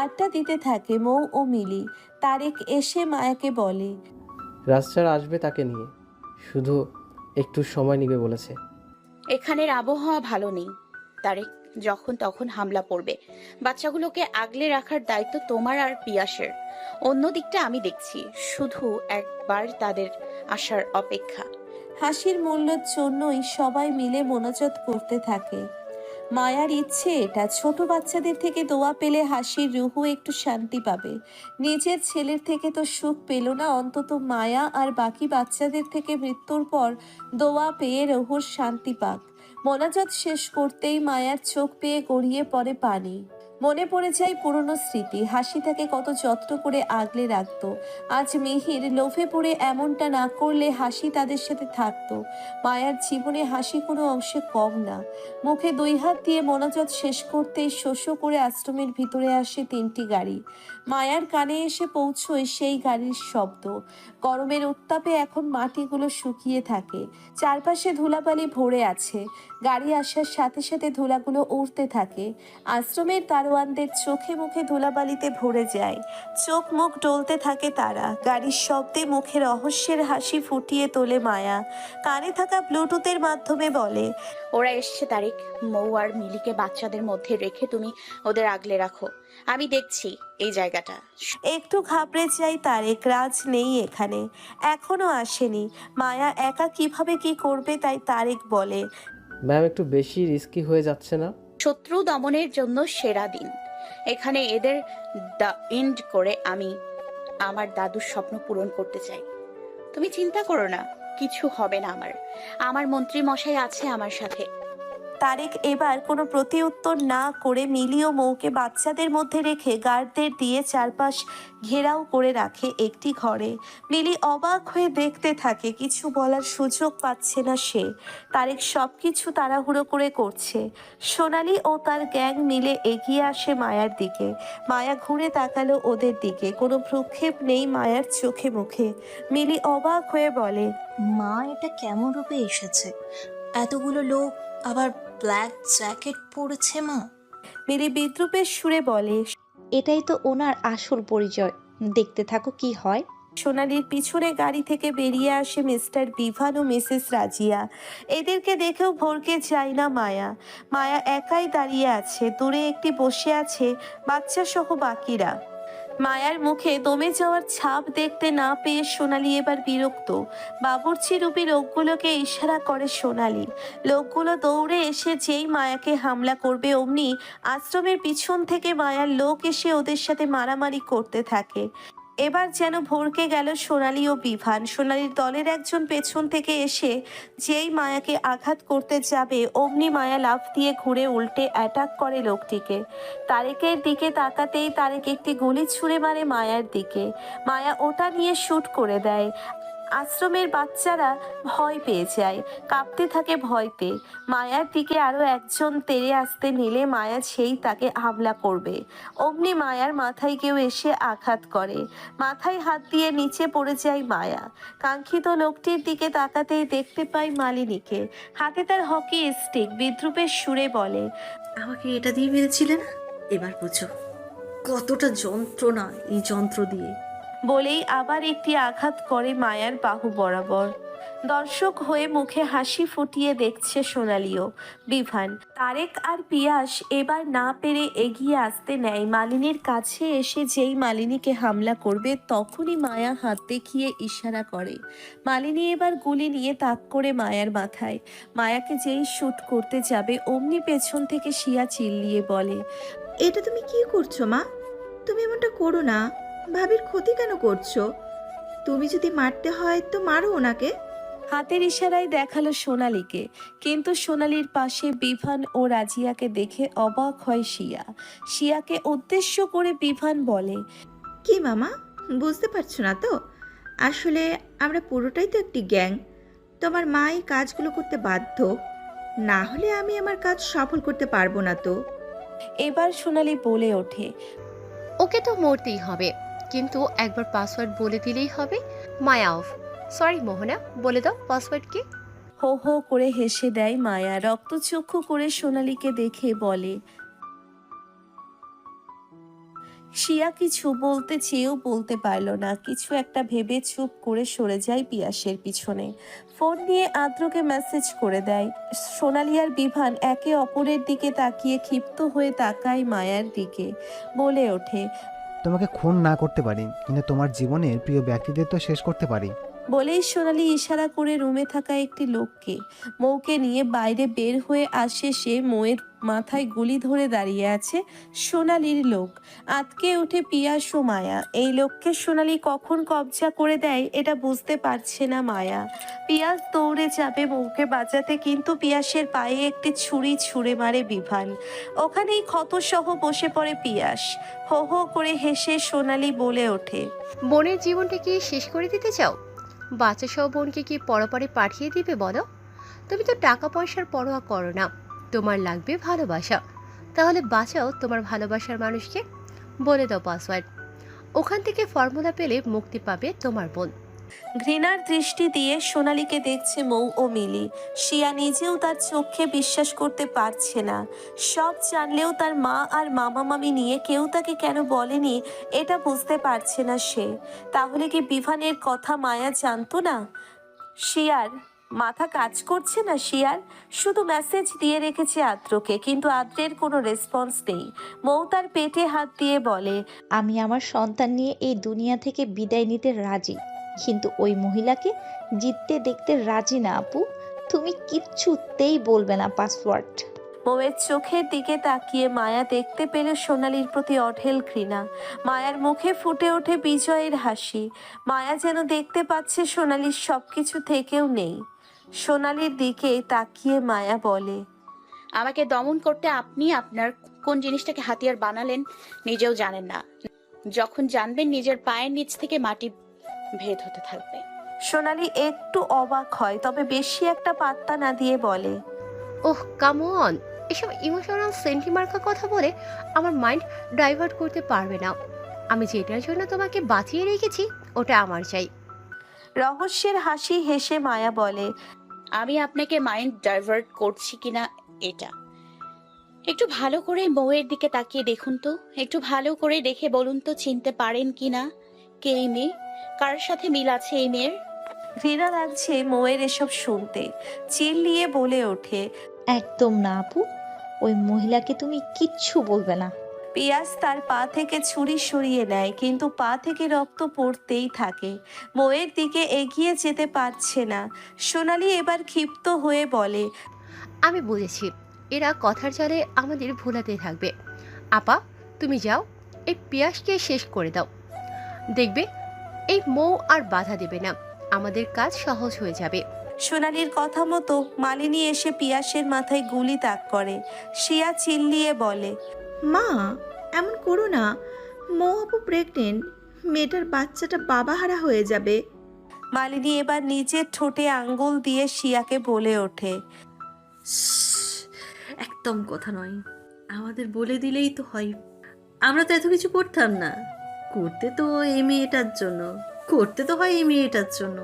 আড্ডা দিতে থাকে মৌ ও মিলি। তারেক এসে মায়াকে বলে, রাজচার আসবে তাকে নিয়ে, শুধু একটু সময় নিবে বলেছে। এখানের আবহাওয়া ভালো নেই তারেক, যখন তখন হামলা পড়বে। বাচ্চাগুলোকে আগলে রাখার দায়িত্ব তোমার আর পিয়াসের। অন্য দিকটা আমি দেখছি, শুধু একবার তাদের আসার অপেক্ষা। হাসির মূল্যের জন্যই সবাই মিলে মনোযোগ করতে থাকে। মায়ার ইচ্ছে এটা, ছোট বাচ্চাদের থেকে দোয়া পেলে হাসির রুহু একটু শান্তি পাবে। নিজের ছেলের থেকে তো সুখ পেল না, অন্তত মায়া আর বাকি বাচ্চাদের থেকে মৃত্যুর পর দোয়া পেয়ে রুহুর শান্তি পাক। মোনাজাত শেষ করতেই মায়ার চোখ পেয়ে গড়িয়ে পড়ে পানি। মনে পড়ে যায় পুরনো স্মৃতি। হাসি তাকে কত যত্ন করে আগলে রাখতো। আজ মিহির লোভে পড়ে এমনটা না করলে হাসি তাদের সাথে থাকতো। মায়ার জীবনে হাসি কোনো অংশে কম না। মুখে 2 হাত দিয়ে মোনাজাত শেষ করতেই শোষ করে আশ্রমের ভিতরে আসে 3টি গাড়ি। মায়ার কানে এসে পৌঁছয় সেই গাড়ির শব্দ। গরমের উত্তাপে এখন মাটিগুলো শুকিয়ে থাকে, চারপাশে ধুলাবালি ভরে আছে। গাড়ি আসার সাথে সাথে ধুলাগুলো উড়তে থাকে। আশ্রমের দারোয়ানদের চোখে মুখে ধুলাবালিতে ভরে যায়, চোখ মুখ ডলতে থাকে তারা। গাড়ির শব্দে মুখে রহস্যের হাসি ফুটিয়ে তোলে মায়া। কানে থাকা ব্লুটুথের মাধ্যমে বলে, ওরা এসছে তারিক। মৌ আর মিলিকে বাচ্চাদের মধ্যে রেখে তুমি ওদের আগলে রাখো, আমি দেখছি এই জায়গাটা। একটু ঘাবড়ে যায় তারেক। রাজ নেই এখানে, এখনো আসেনি। মায়া একা কিভাবে কি করবে, তাই তারেক বলে, ম্যাম একটু বেশি রিস্কি হয়ে যাচ্ছে না? শত্রু দমনের জন্য সেরা দিন। এখানে এদের এন্ড করে আমি আমার দাদুর স্বপ্ন পূরণ করতে চাই। তুমি চিন্তা করো না, কিছু হবে না। আমার মন্ত্রী মশাই আছে আমার সাথে। তারেক এবার কোনো প্রতিউত্তর না করে মিলি ও মৌকে বাচ্চাদের মধ্যে রেখে গার্ডদের দিয়ে চারপাশ ঘেরাও করে রাখে একটি ঘরে। মিলি অবাক হয়ে দেখতে থাকে, কিছু বলার সুযোগ পাচ্ছে না সে। তারেক সব কিছু তাড়াহুড়ো করে করছে। সোনালি ও তার গ্যাং মিলে এগিয়ে আসে মায়ার দিকে। মায়া ঘুরে তাকালো ওদের দিকে, কোনো ভ্রুক্ষেপ নেই মায়ার চোখে মুখে। মিলি অবাক হয়ে বলে, মা এটা কেমন রূপে এসেছে? এতগুলো লোক, আবার ব্ল্যাক জ্যাকেট পরেছে মা। মিলি বিদ্রুপের সুরে বলে, এটাই তো ওনার আসল পরিচয়, দেখতে থাকো কি হয়। সোনালির পিছনে গাড়ি থেকে বেরিয়ে আসে মিস্টার বিভান ও মিসেস রাজিয়া। এদেরকে দেখেও ভরকে যায় না মায়া। মায়া একাই দাঁড়িয়ে আছে, দূরে একটি বসে আছে বাচ্চা সহ বাকিরা। মায়ার মুখে দমে যাওয়ার ছাপ দেখতে না পেয়ে সোনালি এবার বিরক্ত। বাবুর্চি রূপী লোকগুলোকে ইশারা করে সোনালি। লোকগুলো দৌড়ে এসে যেই মায়াকে হামলা করবে, অমনি আশ্রমের পিছন থেকে মায়ার লোক এসে ওদের সাথে মারামারি করতে থাকে। এবার যেন ভরকে গেল সোনালি ও বিভান। সোনালির দলের একজন পেছন থেকে এসে যেই মায়াকে আঘাত করতে যাবে, অমনি মায়া লাফ দিয়ে ঘুরে উল্টে অ্যাটাক করে লোকটিকে। তারেকের দিকে তাকাতেই তারেক একটি গুলি ছুঁড়ে মারে মায়ার দিকে। মায়া ওটা নিয়ে শুট করে দেয়। আশ্রমের বাচ্চারা ভয় পেয়ে যায়, কাঁপতে থাকে ভয়তে। মায়ার দিকে আরো একজন তেড়ে আসতে নিলে মায়া সেই তাকে হামলা করবে, অমনি মায়ার মাথায় কেউ এসে আঘাত করে। মাথায় হাত দিয়ে নিচে পড়ে যায় মায়া। কাঙ্ক্ষিত লোকটির দিকে তাকাতেই দেখতে পাই মালিনীকে, হাতে তার হকি স্টিক। বিদ্রুপের সুরে বলে, আমাকে এটা দিয়ে মেরেছিলে না? এবার বুঝো কতটা যন্ত্রণা এই যন্ত্র দিয়ে। বলেই আবার একটি আঘাত করে মায়ার বাহু বরাবর। দর্শক হয়ে মুখে হাসি ফুটিয়ে দেখছে সোনালিও। বিভান, তারেক আর পিয়াস এবার না পেরে এগিয়ে আসতে নেয় মালিনীর কাছে। এসে যেই মালিনীকে হামলা করবে তখনই মায়া হাত দেখিয়ে ইশারা করে। মালিনী এবার গুলি নিয়ে তাক করে মায়ার মাথায়। মায়াকে যেই শুট করতে যাবে অমনি পেছন থেকে শিয়া চিল্লিয়ে বলে, এটা তুমি কি করছো মা? তুমি এমনটা করো না। ভাবির ক্ষতি কেন করছো? তুমি যদি মারতে হয় তো মারো ওনাকে। হাতের ইশারায় দেখালো সোনালীকে, কিন্তু সোনালীর পাশে বিভান ও রাজিয়াকে দেখে অবাক হয় শিয়া। শিয়াকে উদ্দেশ্য করে বিভান বলে, কি মামা, বুঝতে পারছো না তো? আসলে আমরা পুরোটাই তো একটি গ্যাং। তোমার মা এই কাজগুলো করতে বাধ্য, না হলে আমি আমার কাজ সফল করতে পারবো না তো। এবার সোনালী বলে ওঠে, ওকে তো মরতেই হবে, কিন্তু একবার পাসওয়ার্ড বলে দিলেই হবে। মায়া অফ। সরি মোহনা, বলে দাও পাসওয়ার্ড কি? হো হো করে হেসে দেয় মায়া। রক্তচক্ষু করে সোনালীকে দেখে বলে, শিয়া কিছু বলতে চেয়েও বলতে পারল না। কিছু একটা ভেবে চুপ করে সরে যায় পিয়াসের পিছনে। ফোন নিয়ে আদ্রকে মেসেজ করে দেয়। সোনালী আর বিভান একে অপরের দিকে তাকিয়ে ক্ষিপ্ত হয়ে তাকায় মায়ার দিকে। বলে ওঠে, তোমাকে খুন না করতে পারি, কিন্তু তোমার জীবনের প্রিয় ব্যক্তিদের তো শেষ করতে পারি। বলেই সোনালী ইশারা করে রুমে থাকা একটি লোককে, মৌকে নিয়ে বাইরে বের হয়ে আসে সে। মৌয়ের মাথায় গুলি ধরে দাঁড়িয়ে আছে সোনালীর লোক। আতকে উঠে পিয়াস ও মায়া। এই লোককে সোনালী কখন কবজা করে দেয় এটা বুঝতে পারছে না মায়া। পিয়াস দৌড়ে যাবে মৌকে বাঁচাতে, কিন্তু পিয়াসের পায়ে একটি ছুরি ছুঁড়ে মারে বিভান। ওখানেই ক্ষতসহ বসে পড়ে পিয়াস। হো হো করে হেসে সোনালী বলে ওঠে, বোনের জীবনটা কি শেষ করে দিতে চাও? বাচ্চা সহ বোনকে কি পরপরে পাঠিয়ে দিবে বলো? তুমি তো টাকা পয়সার পরোয়া করো না, তোমার লাগবে ভালোবাসা। তাহলে বাঁচাও তোমার ভালোবাসার মানুষকে। বলে দাও পাসওয়ার্ড। ওখান থেকে ফর্মুলা পেলে মুক্তি পাবে তোমার বোন। ঘৃণার দৃষ্টি দিয়ে সোনালীকে দেখছে মৌ ও মিলি। শিয়া নিজেও তার চোখে বিশ্বাস করতে পারছে না। সব জানলেও তার মা আর মামা মামি নিয়ে কেউ তাকে কেন বলেনি এটা বুঝতে পারছে না সে। তাহলে কি বিভানের কথা মায়া জানতো না? শিয়ার মাথা কাজ করছে না। শিয়ার শুধু মেসেজ দিয়ে রেখেছে আদ্রকে, কিন্তু আদ্রের কোনো রেসপন্স নেই। মৌ তার পেটে হাত দিয়ে বলে, আমি আমার সন্তান নিয়ে এই দুনিয়া থেকে বিদায় নিতে রাজি, কিন্তু ওই মহিলাকে জিততে দেখতে রাজি না আপু। তুমি কিচ্ছুতেই বলবে না পাসওয়ার্ড। মৌয়ের চোখের দিকে তাকিয়ে মায়া দেখতে পেল সোনালীর প্রতি অঢেল ঘৃণা। মায়ার মুখে ফুটে ওঠে বিজয়ের হাসি। মায়া যেন দেখতে পাচ্ছে সোনালীর সবকিছু থেকেও নেই। সোনালীর দিকে তাকিয়ে মায়া বলে, আমাকে দমন করতে আপনি আপনার কোন জিনিসটাকে হাতিয়ার বানালেন নিজেও জানেন না। যখন জানবেন নিজের পায়ের নিচ থেকে মাটি ভেদ হতে থাকবে। সোনালী একটু অবাক হয়, তবে বেশি একটা পাত্তা না দিয়ে বলে, ওহ কাম অন, এসব ইমোশনাল সেন্টিমার্কা কথা বলে আমার মাইন্ড ডাইভার্ট করতে পারবে না। আমি যেটার জন্য তোমাকে বাঁচিয়ে রেখেছি ওটা আমার চাই। রহস্যের হাসি হেসে মায়া বলে, আমি আপনাকে মাইন্ড ডাইভার্ট করছি কিনা এটা একটু ভালো করে বউয়ের দিকে তাকিয়ে দেখুন তো। একটু ভালো করে দেখে বলুন তো চিনতে পারেন কিনা কে এই মেয়ে, কার সাথে মিল আছে এই মেয়ের। ঘৃণা লাগছে মৌয়ের এসব শুনতে। চিল্লিয়ে বলে ওঠে, একদম না আপু, ওই মহিলাকে তুমি কিচ্ছু বলবে না। পিয়াস তার পা থেকে ছুরি সরিয়ে নেয়, কিন্তু পা থেকে রক্ত পড়তেই থাকে। মৌয়ের দিকে এগিয়ে যেতে পারছে না। সোনালী এবার ক্ষিপ্ত হয়ে বলে, আমি বুঝেছি, এরা কথার জালে আমাদের ভোলাতে থাকবে। আপা তুমি যাও, এই পিয়াসকে শেষ করে দাও। দেখবে এই মৌ আর বাধা দেবে না, আমাদের কাজ সহজ হয়ে যাবে। সোনালীর কথা মতো মালিনী এসে পিয়াসের মাথায় গুলি তাক করে। শিয়া চিল্লিয়ে বলে, মা এমন করো না, মৌ আপু প্রেগনেন্ট, মেয়েটার বাচ্চাটা বাবাহারা হয়ে যাবে। মালিনী এবার নিজের ঠোঁটে আঙ্গুল দিয়ে শিয়াকে বলে ওঠে, একদম কথা নয়, আমাদের বলে দিলেই তো হয়। আমরা তো এত কিছু করতাম না। করতে তো এই মেয়েটার জন্য, করতে তো হয় এই মেয়েটার জন্য।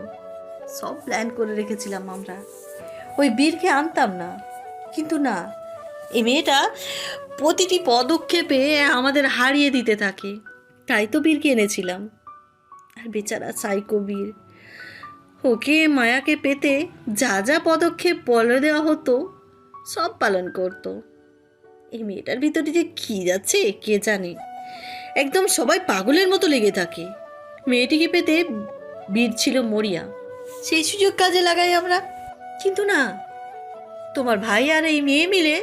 সব প্ল্যান করে রেখেছিলাম আমরা, ওই বীরকে আনতাম না, কিন্তু না, এই মেয়েটা প্রতিটি পদক্ষেপে আমাদের হারিয়ে দিতে থাকে। তাই তো বীরকে এনেছিলাম। আর বেচারা সাইকো বীর, ওকে মায়াকে পেতে যা যা পদক্ষেপ বলে দেওয়া হতো সব পালন করতো। এই মেয়েটার ভিতরে যে কী যাচ্ছে কে জানে, একদম সবাই পাগলের মতো লেগে থাকে। মেয়েটিকে পেতে বীর ছিল মরিয়া, সেই সুযোগ কাজে লাগাই আমরা। কিন্তু না, তোমার ভাই আর এই মেয়ে মিলে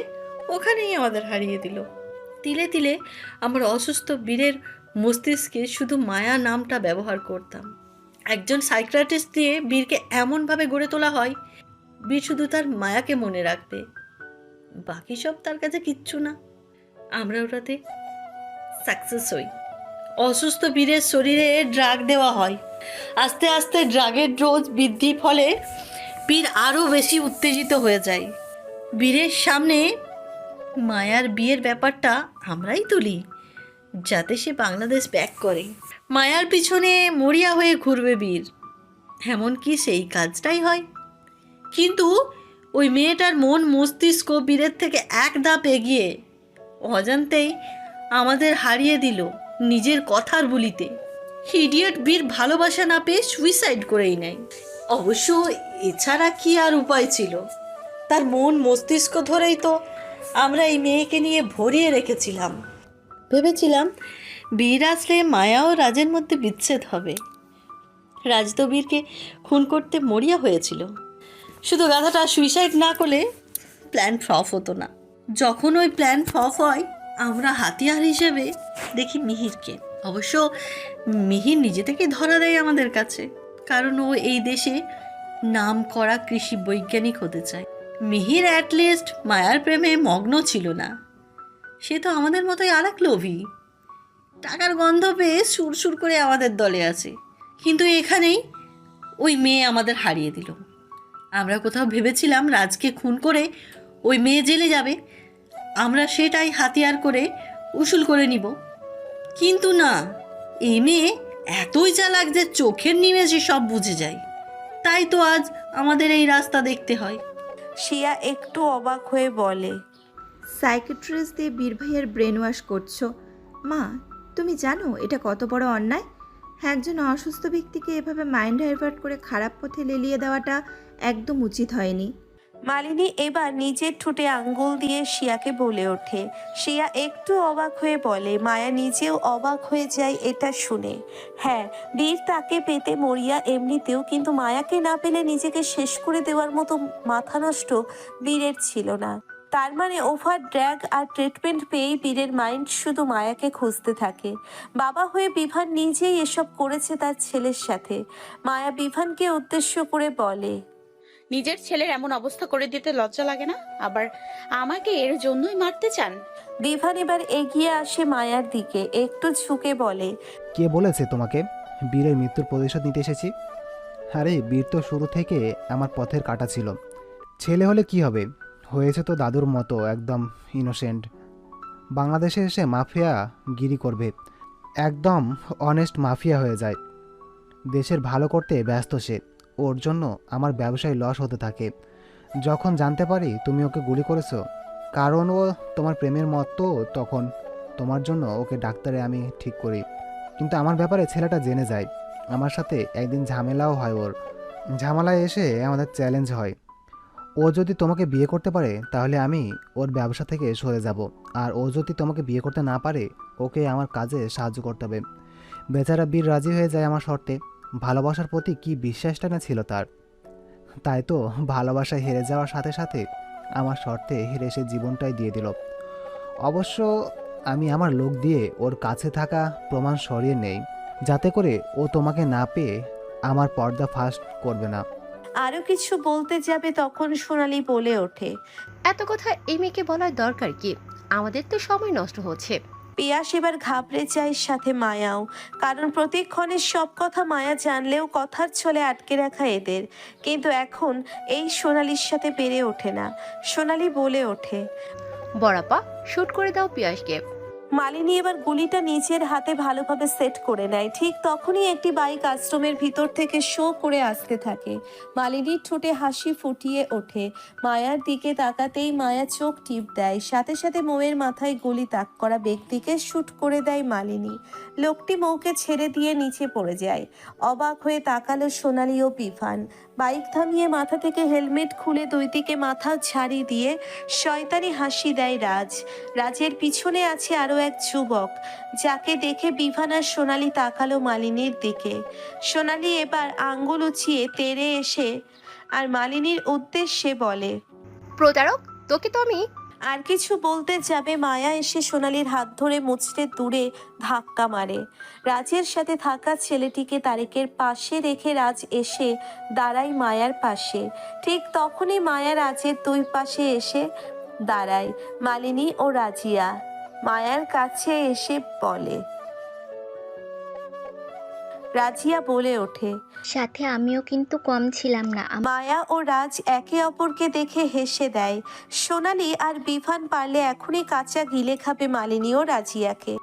ওখানেই আমাদের হারিয়ে দিল। তিলে তিলে আমরা অসুস্থ বীরের মস্তিষ্কে শুধু মায়া নামটা ব্যবহার করতাম। একজন সাইকিয়াট্রিস্ট দিয়ে বীরকে এমনভাবে গড়ে তোলা হয়, বীর শুধু তার মায়াকে মনে রাখবে, বাকি সব তার কাছে কিচ্ছু না। আমরা ওটাতে সাকসেস হই। অসুস্থ বীরের শরীরে ড্রাগ দেওয়া হয়। আস্তে আস্তে ড্রাগের ডোজ বৃদ্ধির ফলে বীর আরও বেশি উত্তেজিত হয়ে যায়। বীরের সামনে মায়ার বিয়ের ব্যাপারটা আমরাই তুলি, যাতে সে বাংলাদেশ ব্যাক করে। মায়ার পিছনে মরিয়া হয়ে ঘুরবে বীর, এমনকি সেই কাজটাই হয়। কিন্তু ওই মেয়েটার মন মস্তিষ্ক বীরের থেকে এক ধাপ এগিয়ে অজান্তেই আমাদের হারিয়ে দিল নিজের কথার বলিতে। ইডিয়েট বীর ভালোবাসা না পেয়ে সুইসাইড করেই নেয়। অবশ্য এছাড়া কি আর উপায় ছিল? তার মন মস্তিষ্ক ধরেই তো আমরা এই মেয়েকে নিয়ে ভরিয়ে রেখেছিলাম। ভেবেছিলাম বীর আসলে মায়া ও রাজের মধ্যে বিচ্ছেদ হবে। রাজ তো বীরকে খুন করতে মরিয়া হয়েছিল। শুধু গাধাটা সুইসাইড না করলে প্ল্যান ফ্লপ হতো না। যখন ওই প্ল্যান ফ্লপ হয়, আমরা হাতিয়ার হিসেবে দেখি মিহিরকে। অবশ্য মিহির নিজে থেকে ধরা দেয় আমাদের কাছে, কারণ ও এই দেশে নাম করা কৃষি বৈজ্ঞানিক হতে চায়। মিহির অ্যাটলিস্ট মায়ার প্রেমে মগ্ন ছিল না। সে তো আমাদের মতোই আর এক লোভী, টাকার গন্ধ পেয়ে সুরসুর করে আমাদের দলে আছে। কিন্তু এখানেই ওই মেয়ে আমাদের হারিয়ে দিল। আমরা কোথাও ভেবেছিলাম রাজকে খুন করে ওই মেয়ে জেলে যাবে, আমরা সেটাই হাতিয়ার করে উসুল করে নিব। কিন্তু না, এই মেয়ে এতই চালাক যে চোখের নিমেষে সব বুঝে যায়। তাই তো আজ আমাদের এই রাস্তা দেখতে হয়। শিয়া একটু অবাক হয়ে বলে, সাইকিয়াট্রিস্ট দিয়ে বীর ভাইয়ের ব্রেন ওয়াশ করছো। মা, তুমি জানো এটা কত বড় অন্যায়? একজন অসুস্থ ব্যক্তিকে এভাবে মাইন্ড ডাইভার্ট করে খারাপ পথে লেলিয়ে দেওয়াটা একদম উচিত হয়নি। মালিনী এবার নিজের ঠোঁটে আঙ্গুল দিয়ে শিয়াকে বলে ওঠে। শিয়া একটু অবাক হয়ে বলে, মায়া নিজেও অবাক হয়ে যায় এটা শুনে। হ্যাঁ, বীর তাকে পেতে মরিয়া এমনিতেও, কিন্তু মায়াকে না পেলে নিজেকে শেষ করে দেওয়ার মতো মাথা নষ্ট বীরের ছিল না। তার মানে ওভার ড্র্যাগ আর ট্রিটমেন্ট পেয়েই বীরের মাইন্ড শুধু মায়াকে খুঁজতে থাকে। বাবা হয়ে বিভান নিজেই এসব করেছে তার ছেলের সাথে। মায়া বিভানকে উদ্দেশ্য করে বলে, নিজের ছেলের এমন অবস্থা করে দিতে লজ্জা লাগে না? আবার আমাকে এর জন্যই মারতে চান? বিভান এবার এগিয়ে আসে মায়ার দিকে, একটু ঝুঁকে বলে, কে বলেছে তোমাকে বীরের মৃত্যুর প্রতিশোধ নিতে এসেছি? আরে বীর তো শুরু থেকে আমার পথের কাটা ছিল। ছেলে হলে কি হবে, হয়েছে তো দাদুর মতো একদম ইনোসেন্ট। বাংলাদেশে এসে মাফিয়া গিরি করবে, একদম অনেস্ট মাফিয়া হয়ে যায়। দেশের ভালো করতে ব্যস্ত সে, ওর জন্য আমার ব্যবসায় লস হতে থাকে। যখন জানতে পারি তুমি ওকে গুলি করেছো, কারণ ও তোমার প্রেমের মতো, তখন তোমার জন্য ওকে ডাক্তারে আমি ঠিক করি। কিন্তু আমার ব্যাপারে ছেলেটা জেনে যায়। আমার সাথে একদিন ঝামেলাও হয়, ওর ঝামেলায় এসে আমাদের চ্যালেঞ্জ হয়। ও যদি তোমাকে বিয়ে করতে পারে তাহলে আমি ওর ব্যবসা থেকে সরে যাব, আর ও যদি তোমাকে বিয়ে করতে না পারে ওকে আমার কাজে সাহায্য করতে হবে। বেচারা বীর রাজি হয়ে যায় আমার শর্তে। ভালোবাসার প্রতি কি বিশ্বাসটা না ছিল তার, তাই তো ভালোবাসায় হেরে যাওয়ার সাথে সাথে আমার শর্তে হেরে সে জীবনটাই দিয়ে দিল। অবশ্য আমি আমার লোক দিয়ে ওর কাছে থাকা প্রমাণ সরিয়ে নেই, যাতে করে ও তোমাকে না পেয়ে আমার পর্দা ফাঁস করবে না। আরো কিছু বলতে যাবে তখন সোনালি বলে ওঠে, এত কথা এই মেয়েকে বলার দরকার কি? আমাদের তো সময় নষ্ট হচ্ছে। পিয়াস এবার ঘাবড়ে যায়, সাথে মায়াও, কারণ প্রতিক্ষণের সব কথা মায়া জানলেও কথার ছলে আটকে রাখা এদের। কিন্তু এখন এই সোনালির সাথে পেরে ওঠে না। সোনালি বলে ওঠে, বড়াপা শুট করে দাও পিয়াসকে। মালিনী এবার গুলিটা নিজের হাতে ভালোভাবে সেট করে নেয়। ঠিক তখনই একটি বাইক আশ্রমের ভিতর থেকে শো করে আসতে থাকে। মালিনীর ঠোঁটে হাসি ফুটিয়ে ওঠে। মায়ার দিকে তাকাতেই মায়া চোখ টিপ দেয়, সাথে সাথে মৌয়ের মাথায় গুলি তাক করা ব্যক্তিকে শুট করে দেয় মালিনী। লোকটি মৌকে ছেড়ে দিয়ে নিচে পড়ে যায়। অবাক হয়ে তাকালো সোনালি ও বিভান। বাইক থামিয়ে মাথা থেকে হেলমেট খুলে দুই দিকে মাথা ঝাড়ি দিয়ে শয়তানি হাসি দেয় রাজ। রাজের পিছনে আছে আরো এক যুবক, যাকে দেখে বিভান আর সোনালি তাকালো মালিনীর দিকে। সোনালি এবার আঙ্গুল উঁচিয়ে তেড়ে এসে আর মালিনীর উদ্দেশ্যে বলে, প্রতারক, তোকে তো আমি। আর কিছু বলতে যাবে মায়া এসে সোনালির হাত ধরে মুচড়ে দূরে ধাক্কা মারে। রাজের সাথে থাকা ছেলেটিকে তারেকের পাশে রেখে রাজ এসে দাঁড়ায় মায়ার পাশে। ঠিক তখনই মায়া রাজের দুই পাশে এসে দাঁড়ায় মালিনী ও রাজিয়া। মায়ার কাছে এসে বলে, রাজিয়া বলে ওঠে, সাথে আমিও কিন্তু কম ছিলাম না। মায়া ও রাজ একে অপরকে দেখে হেসে দেয়। সোনালি আর বিভান পারলে এখনই কাঁচা গিলে খাবে মালিনী ও রাজিয়াকে।